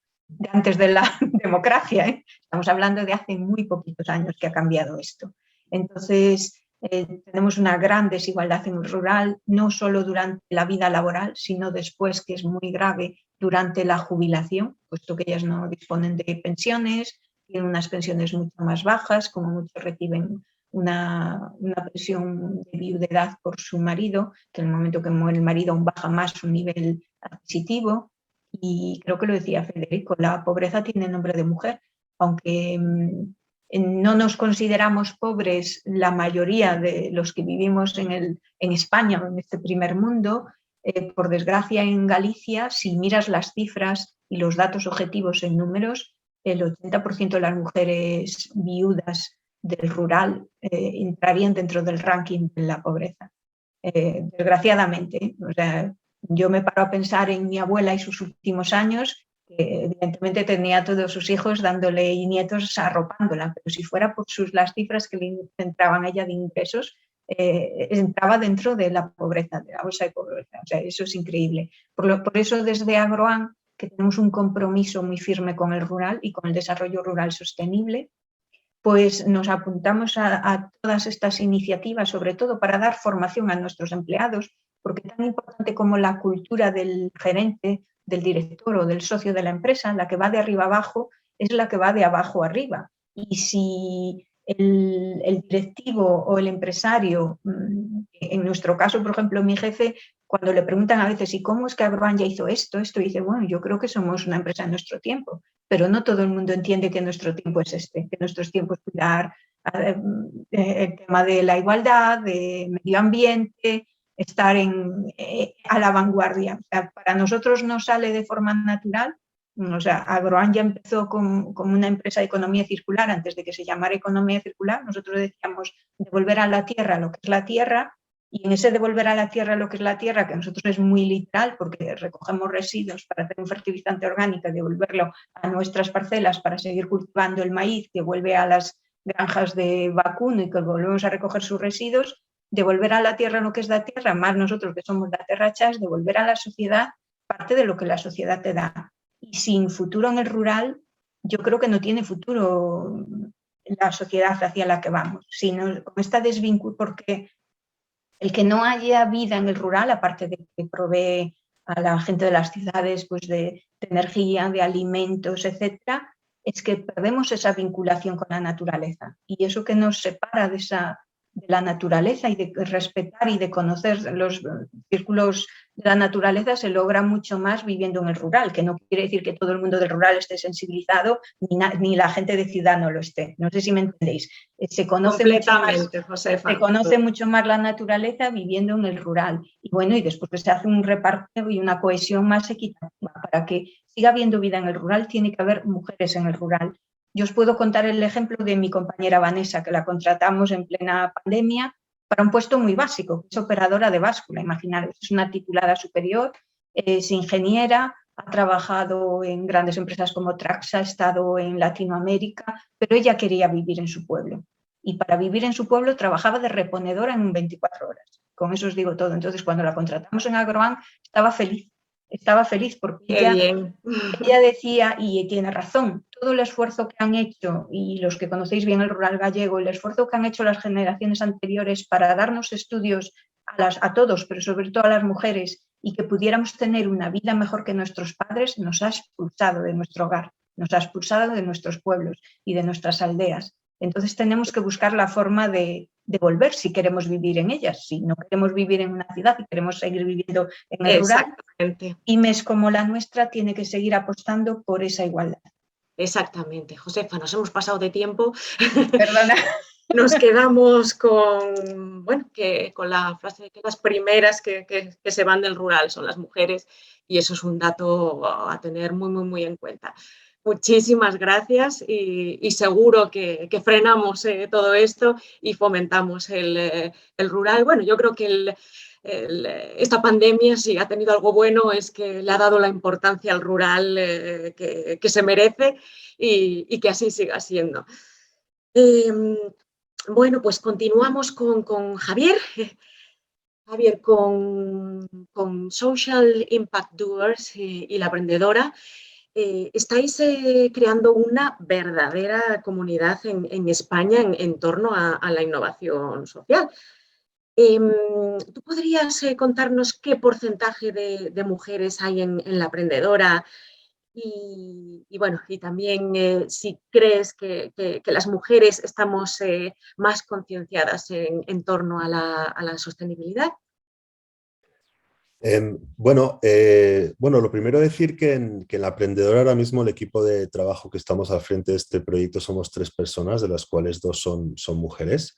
antes de la democracia, ¿eh? Estamos hablando de hace muy poquitos años que ha cambiado esto. Entonces, tenemos una gran desigualdad en el rural, no solo durante la vida laboral, sino después, que es muy grave, durante la jubilación, puesto que ellas no disponen de pensiones, tienen unas pensiones mucho más bajas, como muchos reciben una pensión de viudedad por su marido, que en el momento que muere el marido aún baja más su nivel adquisitivo. Y creo que lo decía Federico, la pobreza tiene nombre de mujer, aunque no nos consideramos pobres la mayoría de los que vivimos en España o en este primer mundo. Por desgracia, en Galicia, si miras las cifras y los datos objetivos en números, el 80% de las mujeres viudas del rural entrarían dentro del ranking de la pobreza. Desgraciadamente, o sea, yo me paro a pensar en mi abuela y sus últimos años, que evidentemente tenía a todos sus hijos dándole y nietos arropándola, pero si fuera por las cifras que le entraban a ella de ingresos, entraba dentro de la pobreza, de la bolsa de pobreza. O sea, eso es increíble. Por eso desde Agroan, que tenemos un compromiso muy firme con el rural y con el desarrollo rural sostenible, pues nos apuntamos a todas estas iniciativas, sobre todo para dar formación a nuestros empleados, porque tan importante como la cultura del gerente, del director o del socio de la empresa, la que va de arriba abajo, es la que va de abajo arriba. Y si el directivo o el empresario, en nuestro caso, por ejemplo, mi jefe, cuando le preguntan a veces, ¿y cómo es que Agroan ya hizo esto? Dice, bueno, yo creo que somos una empresa en nuestro tiempo, pero no todo el mundo entiende que nuestro tiempo es que nuestro tiempo es cuidar el tema de la igualdad, de medio ambiente, estar a la vanguardia. O sea, para nosotros no sale de forma natural. O sea, Agroan ya empezó como una empresa de economía circular antes de que se llamara economía circular. Nosotros decíamos devolver a la tierra lo que es la tierra, y en ese devolver a la tierra lo que es la tierra, que a nosotros es muy literal porque recogemos residuos para hacer un fertilizante orgánico y devolverlo a nuestras parcelas para seguir cultivando el maíz que vuelve a las granjas de vacuno y que volvemos a recoger sus residuos, devolver a la tierra lo que es la tierra, más nosotros que somos la terrachas, devolver a la sociedad parte de lo que la sociedad te da. Y sin futuro en el rural, yo creo que no tiene futuro la sociedad hacia la que vamos, sino con esta desvinculación, porque el que no haya vida en el rural, aparte de que provee a la gente de las ciudades pues de energía, de alimentos, etcétera, es que perdemos esa vinculación con la naturaleza. Y eso que nos separa de la naturaleza y de respetar y de conocer los círculos de la naturaleza se logra mucho más viviendo en el rural, que no quiere decir que todo el mundo del rural esté sensibilizado ni la gente de ciudad no lo esté. No sé si me entendéis. Se conoce mucho más la naturaleza viviendo en el rural. Y bueno, y después se hace un reparto y una cohesión más equitativa. Para que siga habiendo vida en el rural, tiene que haber mujeres en el rural. Yo os puedo contar el ejemplo de mi compañera Vanessa, que la contratamos en plena pandemia para un puesto muy básico, que es operadora de báscula. Imaginaros, es una titulada superior, es ingeniera, ha trabajado en grandes empresas como Traxa, ha estado en Latinoamérica, pero ella quería vivir en su pueblo. Y para vivir en su pueblo trabajaba de reponedora en 24 horas. Con eso os digo todo. Entonces, cuando la contratamos en Agrobank, estaba feliz porque ella decía, y tiene razón, todo el esfuerzo que han hecho, y los que conocéis bien el rural gallego, el esfuerzo que han hecho las generaciones anteriores para darnos estudios a todos, pero sobre todo a las mujeres, y que pudiéramos tener una vida mejor que nuestros padres, nos ha expulsado de nuestro hogar, nos ha expulsado de nuestros pueblos y de nuestras aldeas. Entonces tenemos que buscar la forma de volver si queremos vivir en ellas. Si no queremos vivir en una ciudad y queremos seguir viviendo en el rural, pymes como la nuestra tiene que seguir apostando por esa igualdad. Exactamente. Josefa, nos hemos pasado de tiempo. Perdona. Nos quedamos con la frase de que las primeras que se van del rural son las mujeres, y eso es un dato a tener muy, muy, muy en cuenta. Muchísimas gracias y seguro que frenamos todo esto y fomentamos el rural. Bueno, yo creo que esta pandemia, si ha tenido algo bueno, es que le ha dado la importancia al rural que se merece y que así siga siendo. Bueno, pues continuamos con Javier. Javier, con Social Impact Doers y La Aprendedora, estáis creando una verdadera comunidad en España en torno a la innovación social. ¿Tú podrías contarnos qué porcentaje de mujeres hay en La Aprendedora? Y también si crees que las mujeres estamos más concienciadas en torno a la sostenibilidad. Lo primero decir que en La Aprendedora ahora mismo el equipo de trabajo que estamos al frente de este proyecto somos 3 personas, de las cuales 2 son mujeres.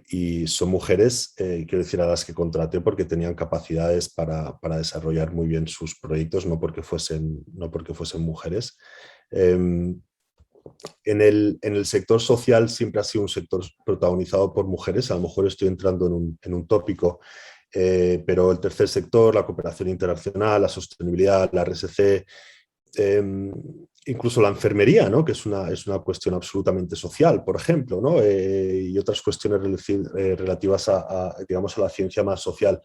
Y son mujeres, quiero decir, a las que contraté porque tenían capacidades para desarrollar muy bien sus proyectos, no porque fuesen mujeres. En el sector social siempre ha sido un sector protagonizado por mujeres. A lo mejor estoy entrando en un tópico, pero el tercer sector, la cooperación internacional, la sostenibilidad, la RSC, incluso la enfermería, ¿no? Que es una cuestión absolutamente social, por ejemplo, ¿no? Y otras cuestiones relativas a la ciencia más social.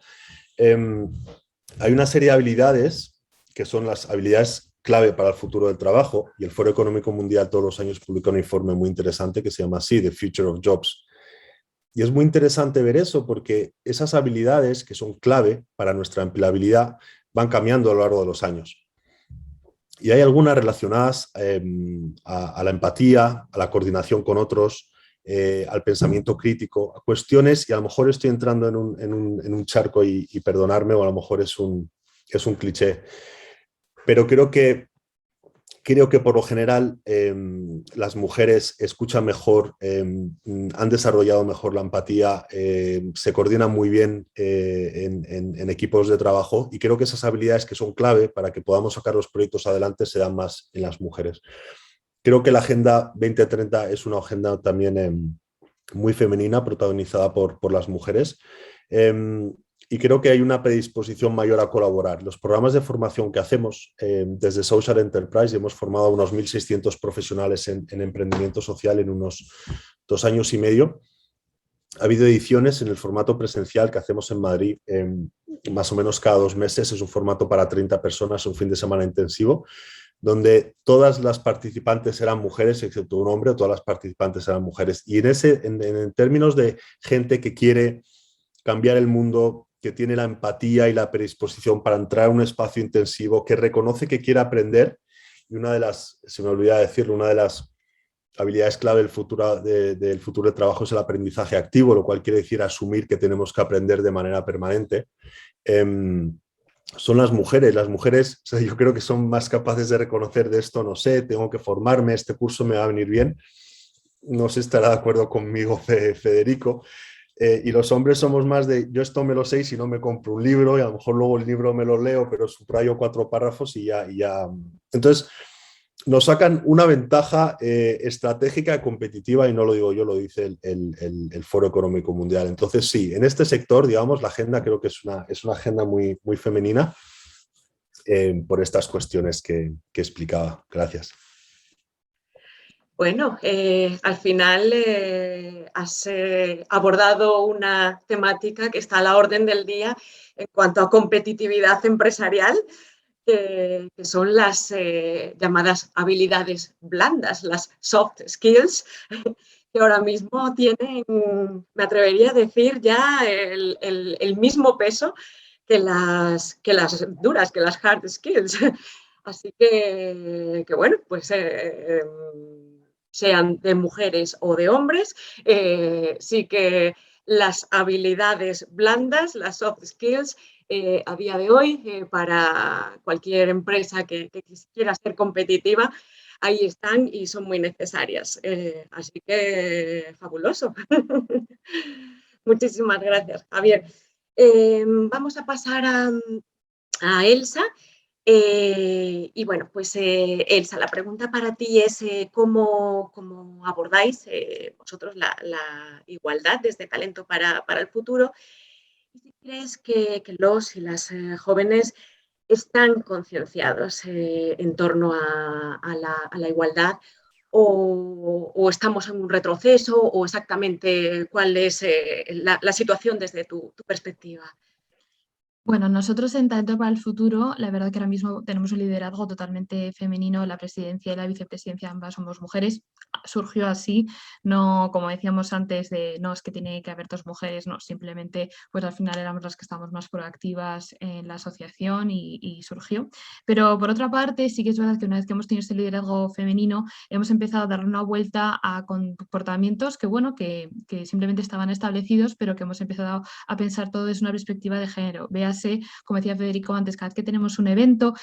Hay una serie de habilidades que son las habilidades clave para el futuro del trabajo, y el Foro Económico Mundial todos los años publica un informe muy interesante que se llama así, The Future of Jobs. Y es muy interesante ver eso porque esas habilidades que son clave para nuestra empleabilidad van cambiando a lo largo de los años. Y hay algunas relacionadas a la empatía, a la coordinación con otros, al pensamiento crítico, a cuestiones, y a lo mejor estoy entrando en un charco y perdonarme, o a lo mejor es un cliché, pero creo que por lo general las mujeres escuchan mejor, han desarrollado mejor la empatía, se coordinan muy bien en equipos de trabajo, y creo que esas habilidades que son clave para que podamos sacar los proyectos adelante se dan más en las mujeres. Creo que la Agenda 2030 es una agenda también muy femenina, protagonizada por las mujeres. Y creo que hay una predisposición mayor a colaborar. Los programas de formación que hacemos desde Social Enterprise, hemos formado a unos 1.600 profesionales en emprendimiento social en unos 2 años y medio. Ha habido ediciones en el formato presencial que hacemos en Madrid más o menos cada 2 meses. Es un formato para 30 personas, un fin de semana intensivo, donde todas las participantes eran mujeres, excepto un hombre, todas las participantes eran mujeres. Y en términos de gente que quiere cambiar el mundo, que tiene la empatía y la predisposición para entrar a un espacio intensivo, que reconoce que quiere aprender, y se me olvidaba decirlo, una de las habilidades clave del futuro de trabajo es el aprendizaje activo, lo cual quiere decir asumir que tenemos que aprender de manera permanente. Son las mujeres. Las mujeres, o sea, yo creo que son más capaces de reconocer de esto, no sé, tengo que formarme, este curso me va a venir bien. No sé si estará de acuerdo conmigo Federico. Y los hombres somos más de, yo esto me lo sé y si no me compro un libro y a lo mejor luego el libro me lo leo, pero subrayo 4 párrafos y ya. Entonces, nos sacan una ventaja estratégica, competitiva, y no lo digo yo, lo dice el Foro Económico Mundial. Entonces, sí, en este sector, digamos, la agenda creo que es una agenda muy, muy femenina por estas cuestiones que explicaba. Gracias. Bueno, al final has abordado una temática que está a la orden del día en cuanto a competitividad empresarial, que son las llamadas habilidades blandas, las soft skills, que ahora mismo tienen, me atrevería a decir, ya el mismo peso que las duras, que las hard skills. Así que bueno, pues sean de mujeres o de hombres, sí que las habilidades blandas, las soft skills, a día de hoy, para cualquier empresa que quiera ser competitiva, ahí están y son muy necesarias. Así que fabuloso. Muchísimas gracias, Javier. Vamos a pasar a Elsa. Y bueno, pues Elsa, la pregunta para ti es ¿cómo abordáis vosotros la igualdad desde Talento para el Futuro? ¿Y si crees que los y las jóvenes están concienciados en torno a la igualdad o estamos en un retroceso o exactamente cuál es la situación desde tu perspectiva? Bueno, nosotros en Talento para el Futuro, la verdad que ahora mismo tenemos un liderazgo totalmente femenino, la presidencia y la vicepresidencia ambas somos mujeres. Surgió así, no como decíamos antes de no, es que tiene que haber 2 mujeres, no, simplemente pues al final éramos las que estamos más proactivas en la asociación y surgió. Pero por otra parte, sí que es verdad que una vez que hemos tenido este liderazgo femenino, hemos empezado a darle una vuelta a comportamientos que, bueno, que simplemente estaban establecidos, pero que hemos empezado a pensar todo desde una perspectiva de género. Como decía Federico antes, cada vez que tenemos un evento,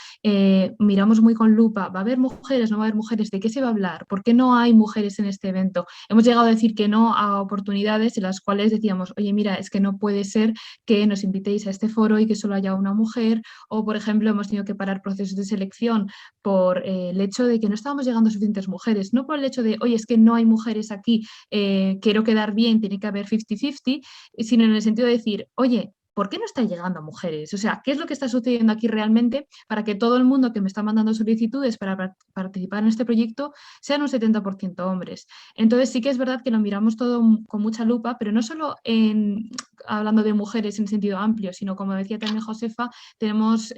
miramos muy con lupa, ¿va a haber mujeres? ¿No va a haber mujeres? ¿De qué se va a hablar? ¿Por qué no hay mujeres en este evento? Hemos llegado a decir que no a oportunidades en las cuales decíamos, oye, mira, es que no puede ser que nos invitéis a este foro y que solo haya una mujer, o por ejemplo, hemos tenido que parar procesos de selección por el hecho de que no estábamos llegando a suficientes mujeres, no por el hecho de, oye, es que no hay mujeres aquí, quiero quedar bien, tiene que haber 50-50, sino en el sentido de decir, oye, ¿por qué no están llegando a mujeres? O sea, ¿qué es lo que está sucediendo aquí realmente para que todo el mundo que me está mandando solicitudes para participar en este proyecto sean un 70% hombres? Entonces sí que es verdad que lo miramos todo con mucha lupa, pero no solo hablando de mujeres en sentido amplio, sino como decía también Josefa, tenemos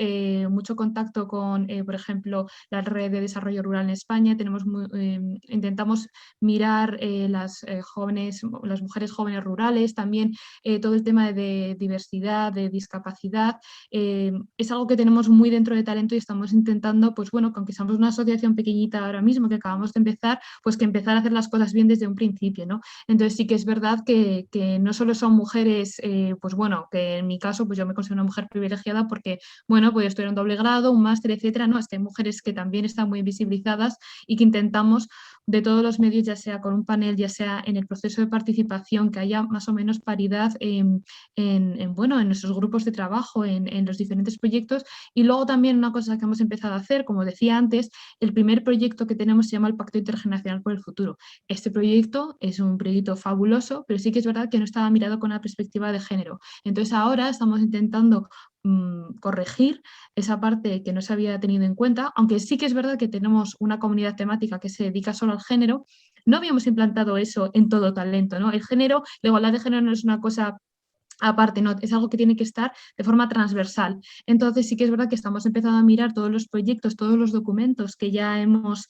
mucho contacto con, por ejemplo, la red de desarrollo rural en España, intentamos mirar las mujeres jóvenes rurales, también todo el tema de diversidad, de discapacidad, es algo que tenemos muy dentro de Talento y estamos intentando, pues bueno, aunque somos una asociación pequeñita ahora mismo que acabamos de empezar, pues que empezar a hacer las cosas bien desde un principio, ¿no? Entonces sí que es verdad que no solo son mujeres, pues bueno, que en mi caso pues yo me considero una mujer privilegiada porque, bueno, pues estoy en un doble grado, un máster, etcétera, no, es que hay mujeres que también están muy visibilizadas y que intentamos de todos los medios, ya sea con un panel, ya sea en el proceso de participación, que haya más o menos paridad en nuestros grupos de trabajo, en los diferentes proyectos. Y luego también una cosa que hemos empezado a hacer, como decía antes, el primer proyecto que tenemos se llama el Pacto Intergeneracional por el Futuro. Este proyecto es un proyecto fabuloso, pero sí que es verdad que no estaba mirado con una perspectiva de género. Entonces ahora estamos intentando corregir esa parte que no se había tenido en cuenta, aunque sí que es verdad que tenemos una comunidad temática que se dedica solo al género. No habíamos implantado eso en todo Talento, ¿no? El género, la igualdad de género no es una cosa aparte, no, es algo que tiene que estar de forma transversal. Entonces sí que es verdad que estamos empezando a mirar todos los proyectos, todos los documentos que ya hemos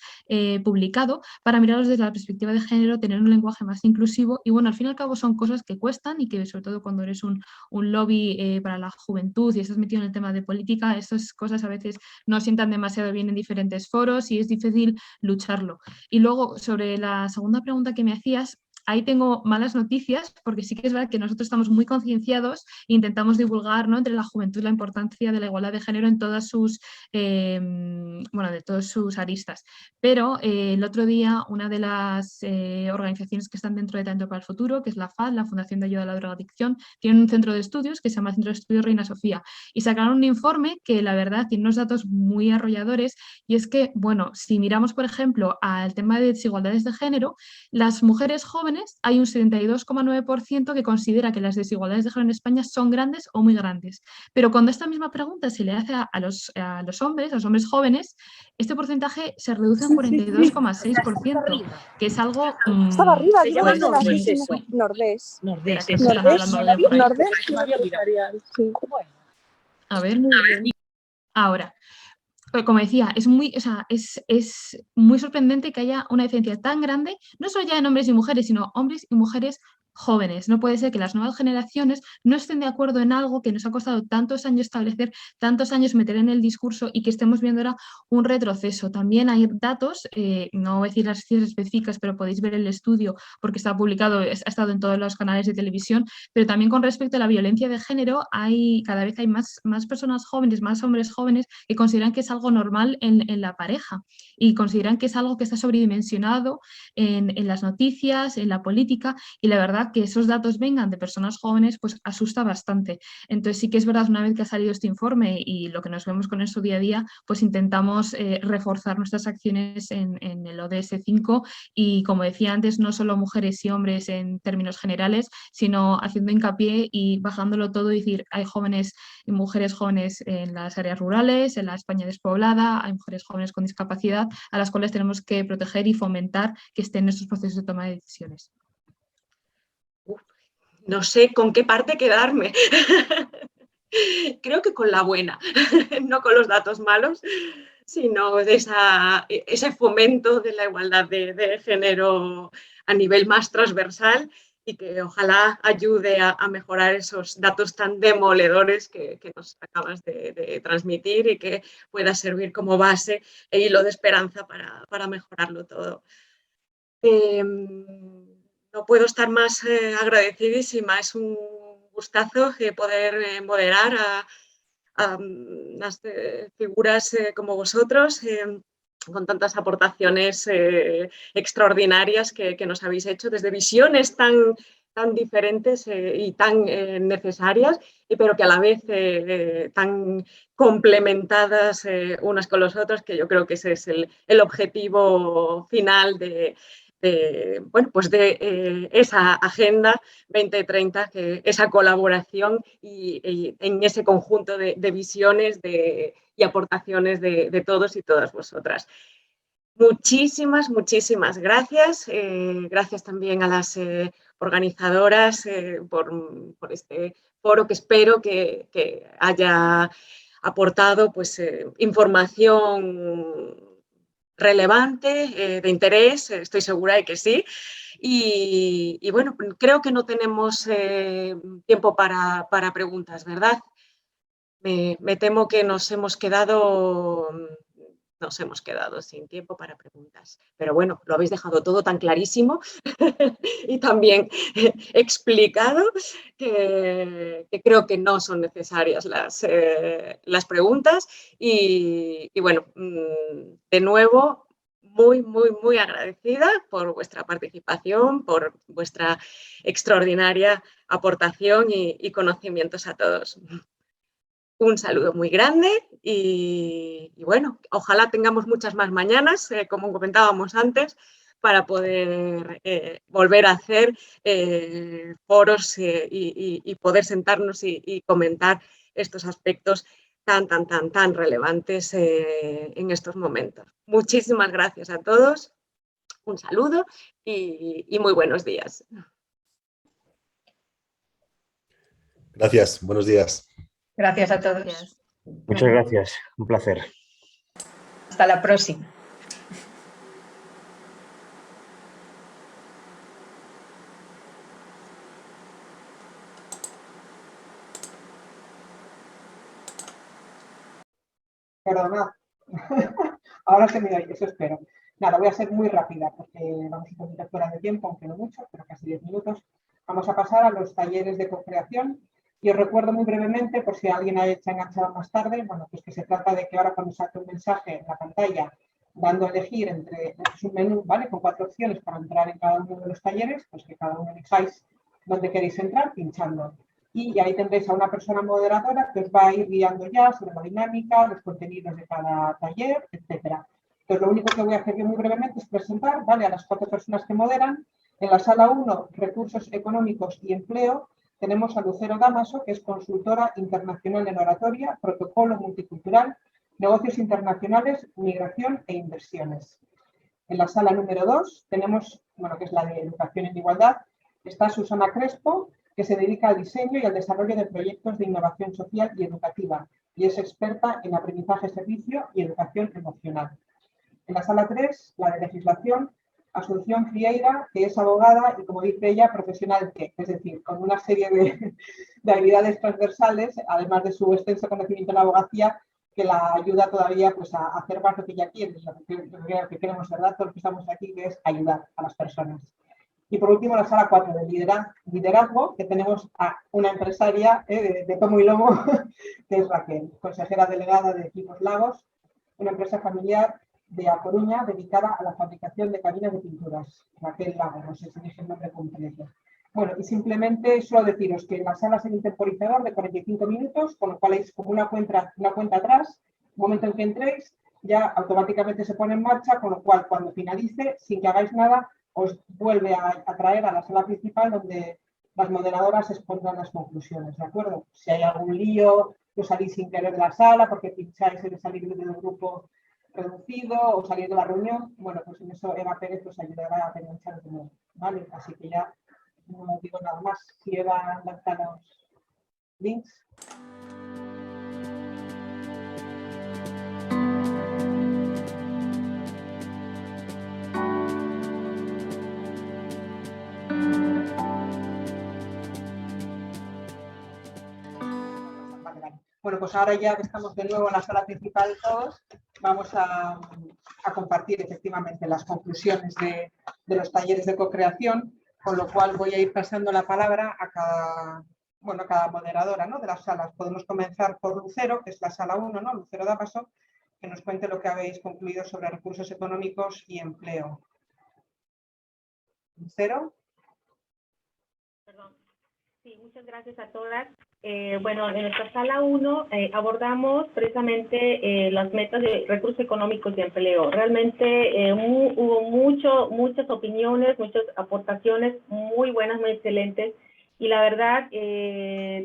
publicado para mirarlos desde la perspectiva de género, tener un lenguaje más inclusivo y bueno, al fin y al cabo son cosas que cuestan y que sobre todo cuando eres un lobby para la juventud y estás metido en el tema de política, estas cosas a veces no sientan demasiado bien en diferentes foros y es difícil lucharlo. Y luego sobre la segunda pregunta que me hacías, ahí tengo malas noticias porque sí que es verdad que nosotros estamos muy concienciados e intentamos divulgar, ¿no?, entre la juventud la importancia de la igualdad de género en todas sus, de todas sus aristas. Pero el otro día una de las organizaciones que están dentro de Talento para el Futuro, que es la FAD, la Fundación de Ayuda a la Drogadicción, tiene un centro de estudios que se llama Centro de Estudios Reina Sofía y sacaron un informe que la verdad tiene unos datos muy arrolladores y es que, bueno, si miramos por ejemplo al tema de desigualdades de género, las mujeres jóvenes hay un 72,9% que considera que las desigualdades de género en España son grandes o muy grandes. Pero cuando esta misma pregunta se le hace a los hombres jóvenes, este porcentaje se reduce a un 42,6%, que es algo... Estaba arriba, se llama Nordés. Nordés. Nordés, que están hablando de por ahí. Nordés empresarial. Sí. A ver, ahora. Como decía, es muy sorprendente que haya una diferencia tan grande, no solo ya en hombres y mujeres, sino hombres y mujeres jóvenes. No puede ser que las nuevas generaciones no estén de acuerdo en algo que nos ha costado tantos años establecer, tantos años meter en el discurso y que estemos viendo ahora un retroceso. También hay datos, no voy a decir las cifras específicas, pero podéis ver el estudio porque está publicado, ha estado en todos los canales de televisión, pero también con respecto a la violencia de género, cada vez hay más personas jóvenes, más hombres jóvenes que consideran que es algo normal en la pareja y consideran que es algo que está sobredimensionado en las noticias, en la política y la verdad que esos datos vengan de personas jóvenes pues asusta bastante. Entonces sí que es verdad, una vez que ha salido este informe y lo que nos vemos con eso día a día, pues intentamos reforzar nuestras acciones en el ODS 5 y como decía antes, no solo mujeres y hombres en términos generales, sino haciendo hincapié y bajándolo todo y decir, hay jóvenes y mujeres jóvenes en las áreas rurales, en la España despoblada, hay mujeres jóvenes con discapacidad a las cuales tenemos que proteger y fomentar que estén en estos procesos de toma de decisiones. No sé con qué parte quedarme. Creo que con la buena, no con los datos malos, sino de ese fomento de la igualdad de género a nivel más transversal y que ojalá ayude a mejorar esos datos tan demoledores que nos acabas de transmitir y que pueda servir como base e hilo de esperanza para mejorarlo todo. No puedo estar más agradecidísima, es un gustazo poder moderar a unas figuras como vosotros con tantas aportaciones extraordinarias que nos habéis hecho desde visiones tan diferentes y tan necesarias, pero que a la vez tan complementadas unas con los otros, que yo creo que ese es el objetivo final de esa Agenda 2030, esa colaboración y en ese conjunto de visiones y aportaciones de todos y todas vosotras. Muchísimas gracias. Gracias también a las organizadoras por este foro que espero que haya aportado pues, información relevante, de interés, estoy segura de que sí. Y bueno, creo que no tenemos tiempo para preguntas, ¿verdad? Me temo que nos hemos quedado sin tiempo para preguntas. Pero bueno, lo habéis dejado todo tan clarísimo y también explicado que creo que no son necesarias las preguntas. Y bueno, de nuevo, muy agradecida por vuestra participación, por vuestra extraordinaria aportación y conocimientos a todos. Un saludo muy grande y bueno, ojalá tengamos muchas más mañanas, como comentábamos antes, para poder volver a hacer foros y poder sentarnos y comentar estos aspectos tan relevantes en estos momentos. Muchísimas gracias a todos, un saludo y muy buenos días. Gracias, buenos días. Gracias a todos. Gracias. Muchas gracias, un placer. Hasta la próxima. Perdonad. Ahora se me oye, eso espero. Nada, voy a ser muy rápida porque vamos un poquito fuera de tiempo, aunque no mucho, pero casi 10 minutos. Vamos a pasar a los talleres de co-creación y os recuerdo muy brevemente, por si alguien se ha enganchado más tarde, bueno, pues que se trata de que ahora cuando saque un mensaje en la pantalla dando a elegir entre un menú, ¿vale? Con 4 opciones para entrar en cada uno de los talleres, pues que cada uno elijáis dónde queréis entrar, pinchando. Y ahí tendréis a una persona moderadora que os va a ir guiando ya sobre la dinámica, los contenidos de cada taller, etcétera. Entonces, lo único que voy a hacer yo muy brevemente es presentar, ¿vale?, a las 4 personas que moderan. En la sala 1, Recursos Económicos y Empleo, tenemos a Lucero Damaso, que es consultora internacional en oratoria, protocolo multicultural, negocios internacionales, migración e inversiones. En la sala número 2 tenemos, bueno, que es la de Educación en Igualdad, está Susana Crespo, que se dedica al diseño y al desarrollo de proyectos de innovación social y educativa y es experta en aprendizaje, servicio y educación emocional. En la sala 3, la de legislación, Asunción Frieira, que es abogada y, como dice ella, profesional TEC, es decir, con una serie de habilidades transversales, además de su extenso conocimiento en la abogacía, que la ayuda todavía pues, a hacer más lo que ella quiere, lo que queremos, ¿verdad? Todos los que estamos aquí, que es ayudar a las personas. Y por último, la sala 4 de liderazgo, que tenemos a una empresaria de tomo y lomo, que es Raquel, consejera delegada de Equipos Lagos, una empresa familiar de A Coruña dedicada a la fabricación de cabinas de pinturas. Raquel Lago, no sé si dije el nombre completo. Bueno, y simplemente solo deciros que en la sala es el temporizador de 45 minutos, con lo cual es como una cuenta atrás. El momento en que entréis, ya automáticamente se pone en marcha, con lo cual cuando finalice, sin que hagáis nada, os vuelve a traer a la sala principal donde las moderadoras expondrán las conclusiones, ¿de acuerdo? Si hay algún lío, os salís sin querer de la sala porque pincháis en salir del grupo reducido o salir de la reunión, bueno, pues en eso Eva Pérez os ayudará a enganchar de nuevo, ¿vale? Así que ya no digo nada más. Si Eva lanza los links. Bueno, pues ahora ya que estamos de nuevo en la sala principal todos, vamos a compartir efectivamente las conclusiones de los talleres de co-creación, con lo cual voy a ir pasando la palabra a cada moderadora, ¿no?, de las salas. Podemos comenzar por Lucero, que es la sala 1, ¿no?, Lucero Damaso, que nos cuente lo que habéis concluido sobre recursos económicos y empleo. Lucero. Perdón. Sí, muchas gracias a todas. Bueno, en nuestra sala 1 abordamos precisamente las metas de recursos económicos y empleo. Realmente hubo muchas opiniones, muchas aportaciones muy buenas, muy excelentes. Y la verdad,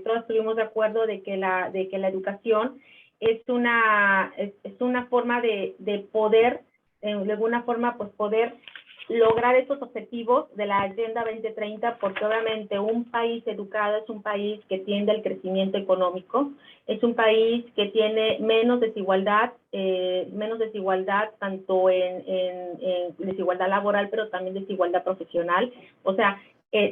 todos estuvimos de acuerdo de que la educación es una forma de poder, de alguna forma, pues poder lograr estos objetivos de la Agenda 2030, porque obviamente un país educado es un país que tiende al crecimiento económico, es un país que tiene menos desigualdad tanto en desigualdad laboral, pero también desigualdad profesional. O sea,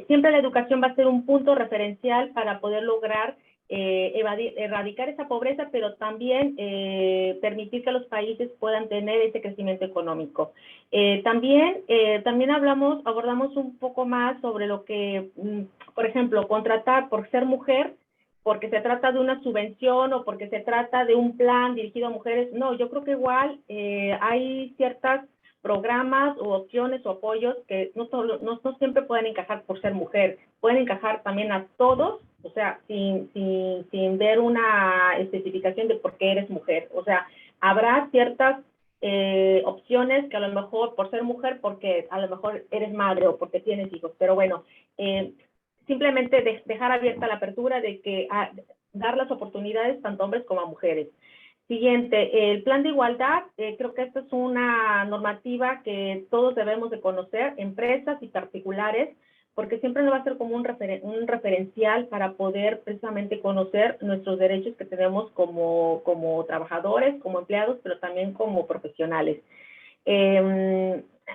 siempre la educación va a ser un punto referencial para poder lograr erradicar esa pobreza, pero también permitir que los países puedan tener ese crecimiento económico. También abordamos un poco más sobre lo que, por ejemplo, contratar por ser mujer, porque se trata de una subvención o porque se trata de un plan dirigido a mujeres. No, yo creo que igual hay ciertas programas o opciones o apoyos que no siempre pueden encajar por ser mujer, pueden encajar también a todos, o sea, sin ver una especificación de por qué eres mujer. O sea, habrá ciertas opciones que a lo mejor por ser mujer, porque a lo mejor eres madre o porque tienes hijos, pero bueno, simplemente dejar abierta la apertura de que dar las oportunidades tanto a hombres como a mujeres. Siguiente, el plan de igualdad, creo que esta es una normativa que todos debemos de conocer, empresas y particulares, porque siempre nos va a ser como un referencial para poder precisamente conocer nuestros derechos que tenemos como trabajadores, como empleados, pero también como profesionales.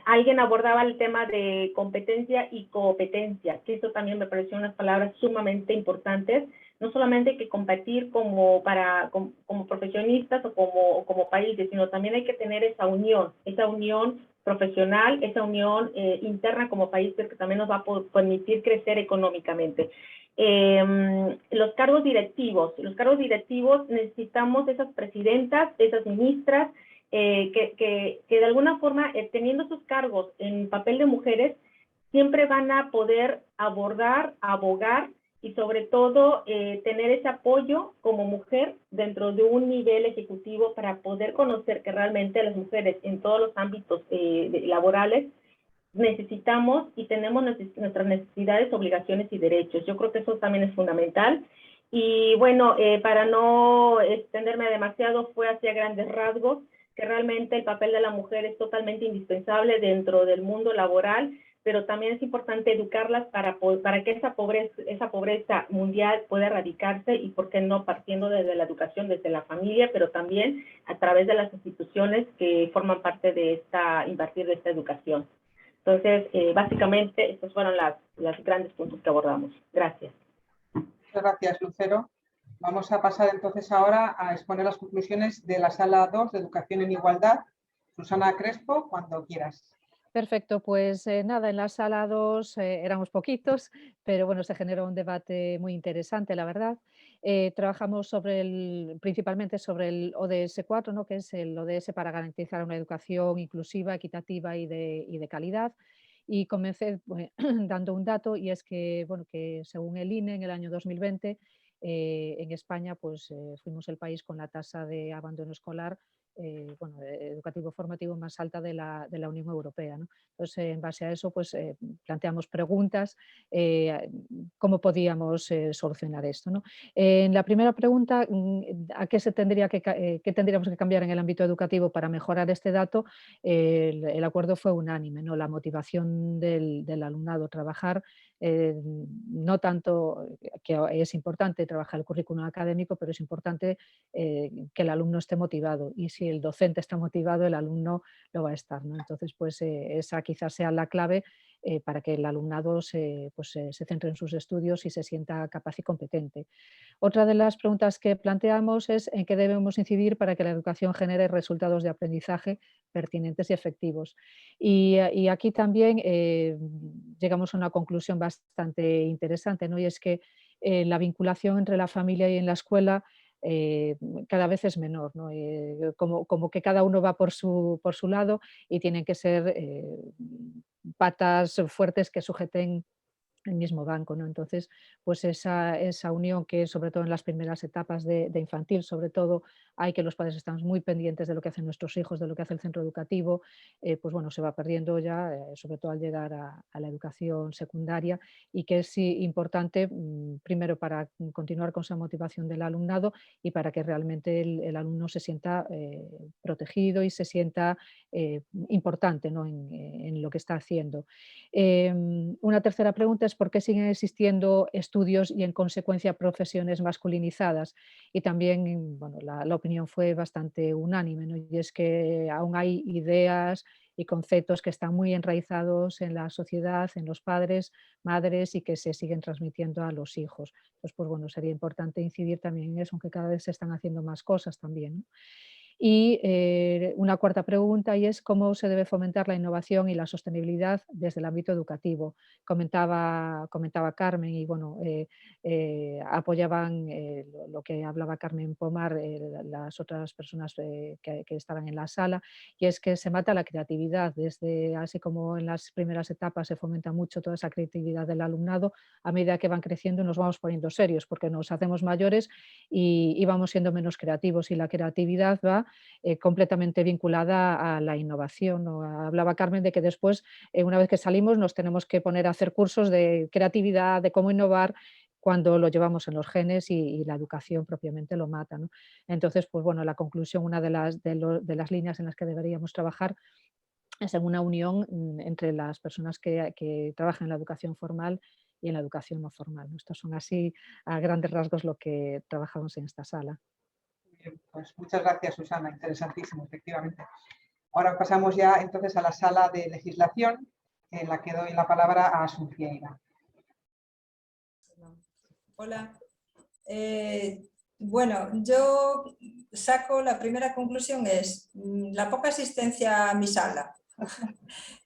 Alguien abordaba el tema de competencia y competencia, que eso también me pareció unas palabras sumamente importantes. No solamente hay que competir como profesionistas o como países, sino también hay que tener esa unión profesional, esa unión interna como país, que también nos va a permitir crecer económicamente. Los cargos directivos necesitamos esas presidentas, esas ministras, que de alguna forma, teniendo sus cargos en papel de mujeres, siempre van a poder abordar, abogar y sobre todo tener ese apoyo como mujer dentro de un nivel ejecutivo para poder conocer que realmente las mujeres en todos los ámbitos laborales necesitamos y tenemos nuestras necesidades, obligaciones y derechos. Yo creo que eso también es fundamental. Y bueno, para no extenderme demasiado, fue hacia grandes rasgos que realmente el papel de la mujer es totalmente indispensable dentro del mundo laboral, pero también es importante educarlas para que esa pobreza mundial pueda erradicarse y, por qué no, partiendo desde la educación, desde la familia, pero también a través de las instituciones que forman parte de impartir de esta educación. Entonces, básicamente, estos fueron los grandes puntos que abordamos. Gracias. Muchas gracias, Lucero. Vamos a pasar entonces ahora a exponer las conclusiones de la Sala 2 de Educación en Igualdad. Susana Crespo, cuando quieras. Perfecto, pues nada, en la Sala 2 éramos poquitos, pero bueno, se generó un debate muy interesante, la verdad. Trabajamos principalmente sobre el ODS 4, ¿no? Que es el ODS para garantizar una educación inclusiva, equitativa y de calidad. Y comencé dando un dato, y es que, bueno, que según el INE, en el año 2020, en España pues, fuimos el país con la tasa de abandono escolar educativo formativo más alta de la Unión Europea, ¿no? Entonces, en base a eso, pues planteamos preguntas, cómo podíamos solucionar esto, ¿no? En la primera pregunta, ¿a qué qué tendríamos que cambiar en el ámbito educativo para mejorar este dato? El acuerdo fue unánime, ¿no? La motivación del alumnado, trabajar, no tanto que es importante trabajar el currículum académico, pero es importante que el alumno esté motivado, y si el docente está motivado, el alumno lo va a estar, ¿no? Entonces, pues esa quizás sea la clave para que el alumnado se centre en sus estudios y se sienta capaz y competente. Otra de las preguntas que planteamos es en qué debemos incidir para que la educación genere resultados de aprendizaje pertinentes y efectivos. Y aquí también llegamos a una conclusión bastante interesante, ¿no? Y es que la vinculación entre la familia y en la escuela cada vez es menor, ¿no? Como que cada uno va por su lado, y tienen que ser patas fuertes que sujeten el mismo banco, ¿no? Entonces, pues esa unión que sobre todo en las primeras etapas de infantil, sobre todo, hay que los padres estamos muy pendientes de lo que hacen nuestros hijos, de lo que hace el centro educativo, pues bueno, se va perdiendo ya, sobre todo al llegar a la educación secundaria, y que es importante primero para continuar con esa motivación del alumnado y para que realmente el alumno se sienta protegido y se sienta importante, ¿no? en lo que está haciendo. Una tercera pregunta es por qué siguen existiendo estudios y en consecuencia profesiones masculinizadas, y también bueno, la opinión fue bastante unánime, ¿no? Y es que aún hay ideas y conceptos que están muy enraizados en la sociedad, en los padres, madres, y que se siguen transmitiendo a los hijos. Entonces, pues bueno, sería importante incidir también en eso, aunque cada vez se están haciendo más cosas también, ¿no? Y una cuarta pregunta, y es cómo se debe fomentar la innovación y la sostenibilidad desde el ámbito educativo. Comentaba Carmen, y bueno, apoyaban lo que hablaba Carmen Pomar, las otras personas que estaban en la sala, y es que se mata la creatividad, así como en las primeras etapas se fomenta mucho toda esa creatividad del alumnado. A medida que van creciendo nos vamos poniendo serios, porque nos hacemos mayores y vamos siendo menos creativos, y la creatividad va completamente vinculada a la innovación, ¿no? Hablaba Carmen de que después, una vez que salimos, nos tenemos que poner a hacer cursos de creatividad, de cómo innovar, cuando lo llevamos en los genes y la educación propiamente lo mata, ¿no? Entonces, pues bueno, la conclusión, una de las líneas en las que deberíamos trabajar es en una unión entre las personas que trabajan en la educación formal y en la educación no formal. Estos son así, a grandes rasgos, lo que trabajamos en esta sala. Bien, pues muchas gracias, Susana, interesantísimo, efectivamente. Ahora pasamos ya entonces a la sala de legislación, en la que doy la palabra a Asunción. Hola. Bueno, yo saco la primera conclusión es la poca asistencia a mi sala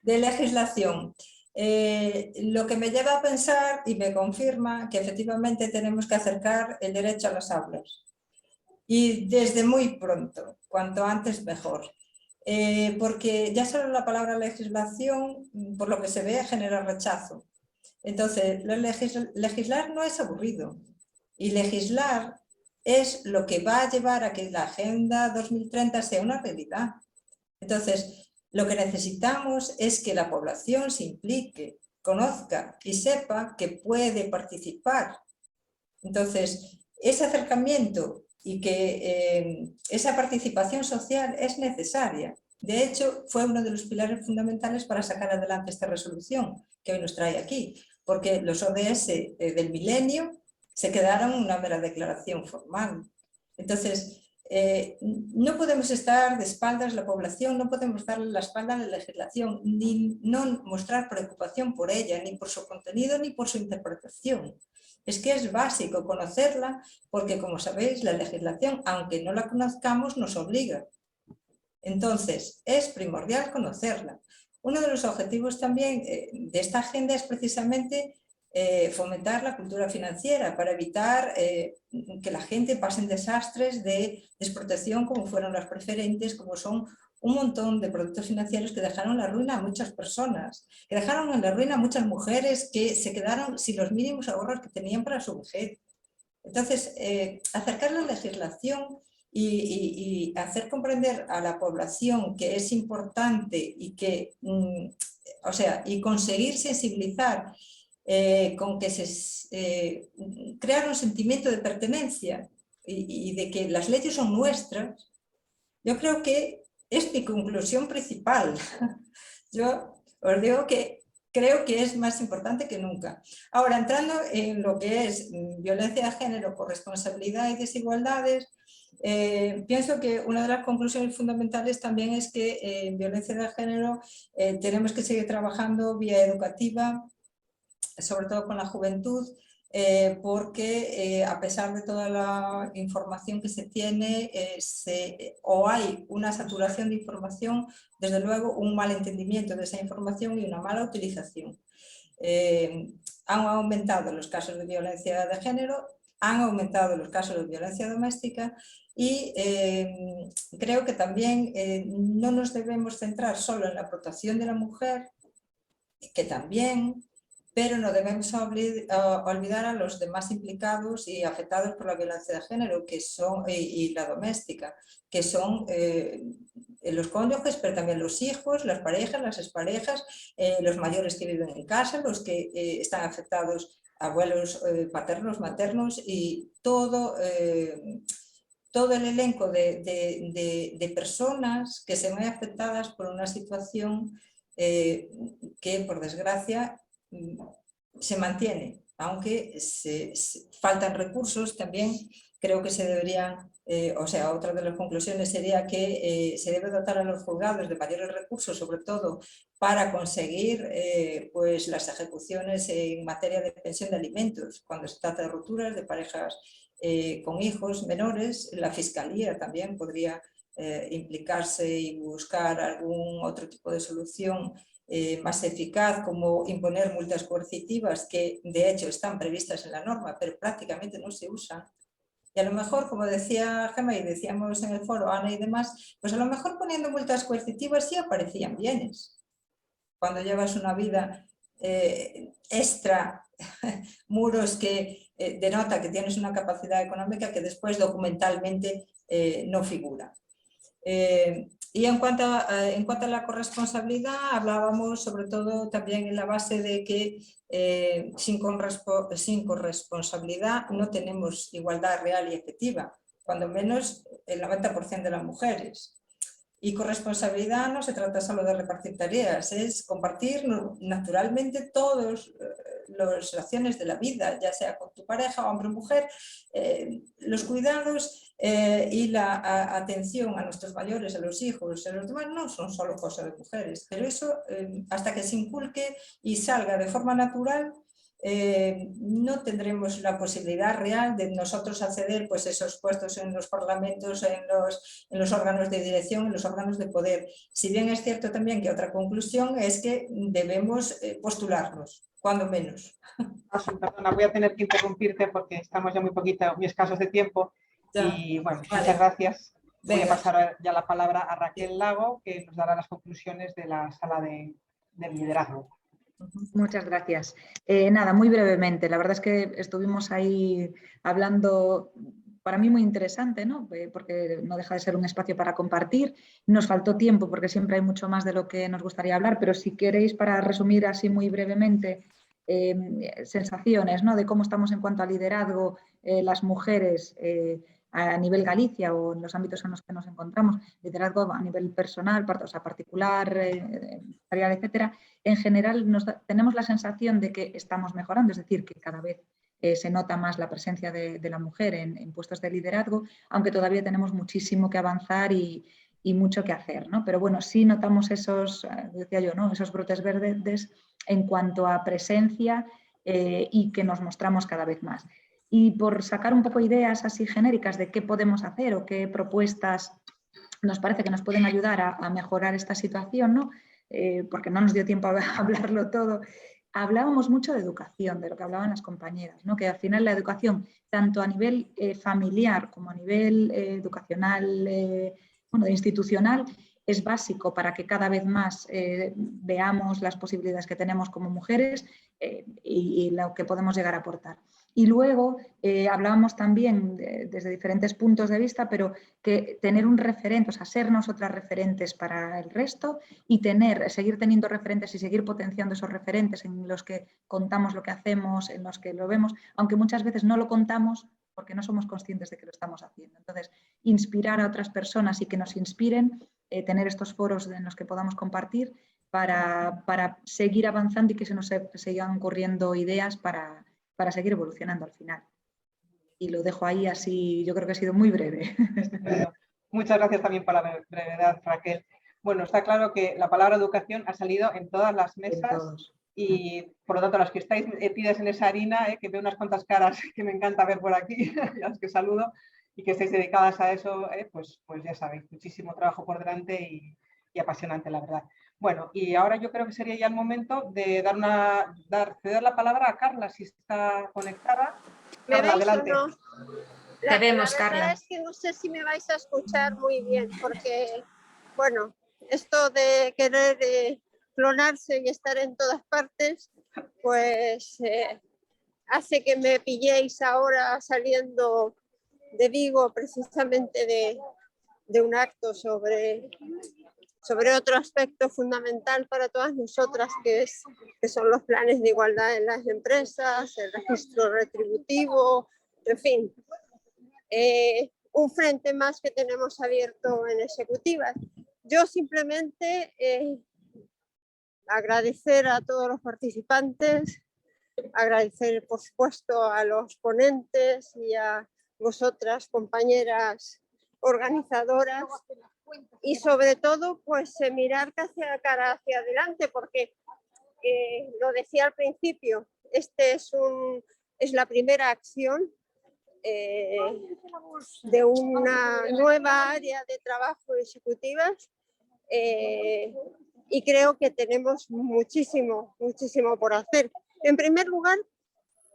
de legislación. Lo que me lleva a pensar y me confirma que efectivamente tenemos que acercar el derecho a las aulas. Y desde muy pronto, cuanto antes mejor. Porque ya solo la palabra legislación, por lo que se ve, genera rechazo. Entonces, legislar no es aburrido. Y legislar es lo que va a llevar a que la Agenda 2030 sea una realidad. Entonces, lo que necesitamos es que la población se implique, conozca y sepa que puede participar. Entonces, ese acercamiento y que esa participación social es necesaria. De hecho, fue uno de los pilares fundamentales para sacar adelante esta resolución que hoy nos trae aquí, porque los ODS del milenio se quedaron en una mera declaración formal. Entonces, no podemos estar de espaldas a la población, no podemos darle la espalda a la legislación, ni no mostrar preocupación por ella, ni por su contenido, ni por su interpretación. Es que es básico conocerla porque, como sabéis, la legislación, aunque no la conozcamos, nos obliga. Entonces, es primordial conocerla. Uno de los objetivos también de esta agenda es precisamente fomentar la cultura financiera para evitar que la gente pase en desastres de desprotección como fueron las preferentes, como son un montón de productos financieros que dejaron en la ruina a muchas personas, que dejaron en la ruina a muchas mujeres que se quedaron sin los mínimos ahorros que tenían para su vejez. Entonces, acercar la legislación y hacer comprender a la población que es importante y que, y conseguir sensibilizar con que se crear un sentimiento de pertenencia y de que las leyes son nuestras, yo creo que es mi conclusión principal. Yo os digo que creo que es más importante que nunca. Ahora, entrando en lo que es violencia de género, corresponsabilidad y desigualdades, pienso que una de las conclusiones fundamentales también es que en violencia de género tenemos que seguir trabajando vía educativa, sobre todo con la juventud, porque a pesar de toda la información que se tiene, o hay una saturación de información, desde luego un mal entendimiento de esa información y una mala utilización. Han aumentado los casos de violencia de género, han aumentado los casos de violencia doméstica y creo que también no nos debemos centrar solo en la protección de la mujer, que también, pero no debemos olvidar a los demás implicados y afectados por la violencia de género y la doméstica, que son los cónyuges, pero también los hijos, las parejas, las exparejas, los mayores que viven en casa, los que están afectados, abuelos paternos, maternos y todo el elenco de personas que se ven afectadas por una situación que, por desgracia, se mantiene, aunque faltan recursos. También creo que se deberían, otra de las conclusiones sería que se debe dotar a los juzgados de mayores recursos, sobre todo para conseguir pues las ejecuciones en materia de pensión de alimentos, cuando se trata de rupturas de parejas con hijos menores. La Fiscalía también podría implicarse y buscar algún otro tipo de solución más eficaz, como imponer multas coercitivas que de hecho están previstas en la norma pero prácticamente no se usan. Y a lo mejor, como decía Gemma y decíamos en el foro Ana y demás, pues a lo mejor poniendo multas coercitivas sí aparecían bienes. Cuando llevas una vida extra muros que denota que tienes una capacidad económica que después documentalmente no figura. Y en cuanto a la corresponsabilidad, hablábamos sobre todo también en la base de que sin corresponsabilidad no tenemos igualdad real y efectiva, cuando menos el 90% de las mujeres. Y corresponsabilidad no se trata solo de repartir tareas, es compartir naturalmente todas las acciones de la vida, ya sea con tu pareja, hombre o mujer, los cuidados y la atención a nuestros mayores, a los hijos, a los demás, no son solo cosas de mujeres, pero eso hasta que se inculque y salga de forma natural, no tendremos la posibilidad real de nosotros acceder pues, a esos puestos en los parlamentos, en los órganos de dirección, en los órganos de poder. Si bien es cierto también que otra conclusión es que debemos postularnos, cuando menos. Perdona, voy a tener que interrumpirte porque estamos ya muy escasos de tiempo. Ya. Y bueno, Vale. muchas gracias. Voy Venga. a pasar ya la palabra a Raquel Lago, que nos dará las conclusiones de la sala de liderazgo. Muchas gracias. Nada, muy brevemente. La verdad es que estuvimos ahí hablando, para mí muy interesante, ¿no? Porque no deja de ser un espacio para compartir. Nos faltó tiempo porque siempre hay mucho más de lo que nos gustaría hablar, pero si queréis, para resumir así muy brevemente, sensaciones, ¿no? De cómo estamos en cuanto a liderazgo, las mujeres a nivel Galicia o en los ámbitos en los que nos encontramos, liderazgo a nivel personal, o sea, particular, empresarial, etcétera. En general tenemos la sensación de que estamos mejorando, es decir, que cada vez se nota más la presencia de la mujer en puestos de liderazgo, aunque todavía tenemos muchísimo que avanzar y mucho que hacer, ¿no? Pero bueno, sí notamos esos, decía yo, ¿no? Esos brotes verdes en cuanto a presencia y que nos mostramos cada vez más. Y por sacar un poco ideas así genéricas de qué podemos hacer o qué propuestas nos parece que nos pueden ayudar a mejorar esta situación, ¿no? Porque no nos dio tiempo a hablarlo todo. Hablábamos mucho de educación, de lo que hablaban las compañeras, ¿no? Que al final la educación, tanto a nivel familiar como a nivel educacional, institucional, es básico para que cada vez más veamos las posibilidades que tenemos como mujeres y lo que podemos llegar a aportar. Y luego hablábamos también desde diferentes puntos de vista, pero que tener un referente, o sea, ser nosotras referentes para el resto y seguir teniendo referentes y seguir potenciando esos referentes en los que contamos lo que hacemos, en los que lo vemos, aunque muchas veces no lo contamos porque no somos conscientes de que lo estamos haciendo. Entonces, inspirar a otras personas y que nos inspiren, tener estos foros en los que podamos compartir para seguir avanzando y que se nos sigan ocurriendo ideas para seguir evolucionando al final. Y lo dejo ahí así, yo creo que ha sido muy breve. Muchas gracias también por la brevedad, Raquel. Bueno, está claro que la palabra educación ha salido en todas las mesas y por lo tanto las que estáis metidas en esa harina, que veo unas cuantas caras que me encanta ver por aquí, a las que saludo, y que estáis dedicadas a eso, pues ya sabéis, muchísimo trabajo por delante y apasionante, la verdad. Bueno, y ahora yo creo que sería ya el momento de ceder la palabra a Carla, si está conectada. Carla, adelante. ¿No? Te vemos, la Carla. verdad es que no sé si me vais a escuchar muy bien, porque, bueno, esto de querer clonarse y estar en todas partes, pues hace que me pilléis ahora saliendo de Vigo precisamente de un acto sobre otro aspecto fundamental para todas nosotras, que son los planes de igualdad en las empresas, el registro retributivo, en fin, un frente más que tenemos abierto en Ejecutivas. Yo simplemente agradecer a todos los participantes, agradecer por supuesto a los ponentes y a vosotras, compañeras organizadoras, y sobre todo pues mirar cara hacia adelante, porque lo decía al principio, es la primera acción de una nueva área de trabajo Ejecutivas, y creo que tenemos muchísimo por hacer. En primer lugar,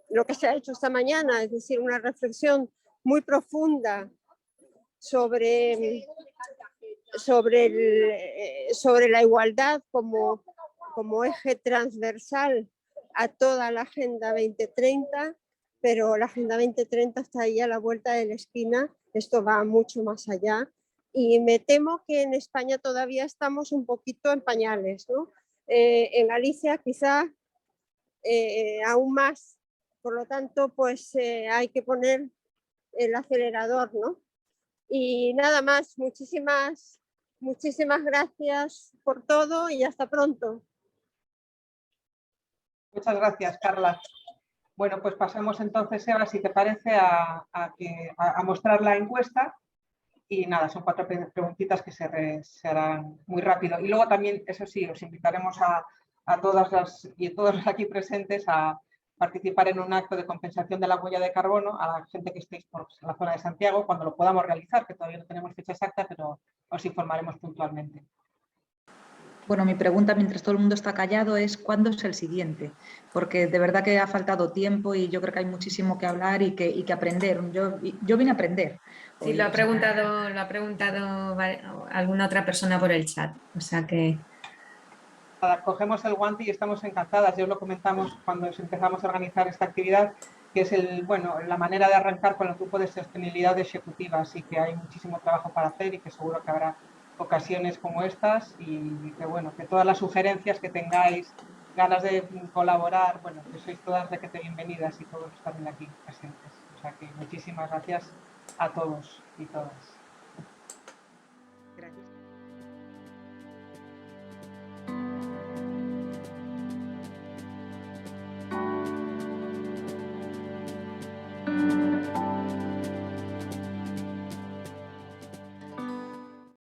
lo que se ha hecho esta mañana, es decir, una reflexión muy profunda sobre la igualdad como eje transversal a toda la Agenda 2030, pero la Agenda 2030 está ahí a la vuelta de la esquina, esto va mucho más allá, y me temo que en España todavía estamos un poquito en pañales, ¿no? En Galicia quizá aún más, por lo tanto pues hay que poner el acelerador, ¿no? Y nada más, muchísimas muchísimas gracias por todo y hasta pronto. Muchas gracias, Carla. Bueno, pues pasamos entonces, Eva, si te parece, a mostrar la encuesta. Y nada, son 4 preguntitas que se harán muy rápido. Y luego también, eso sí, os invitaremos a todas y todos los aquí presentes a participar en un acto de compensación de la huella de carbono a la gente que estéis por la zona de Santiago, cuando lo podamos realizar, que todavía no tenemos fecha exacta, pero os informaremos puntualmente. Bueno, mi pregunta mientras todo el mundo está callado es ¿cuándo es el siguiente? Porque de verdad que ha faltado tiempo y yo creo que hay muchísimo que hablar y que aprender. Yo vine a aprender. Sí, lo ha preguntado alguna otra persona por el chat, o sea que... Cogemos el guante y estamos encantadas. Ya os lo comentamos cuando empezamos a organizar esta actividad, que es la manera de arrancar con el grupo de sostenibilidad de Executiva, así que hay muchísimo trabajo para hacer y que seguro que habrá ocasiones como estas y que todas las sugerencias que tengáis, ganas de colaborar, que sois todas bienvenidas y todos también aquí presentes. O sea que muchísimas gracias a todos y todas. Gracias.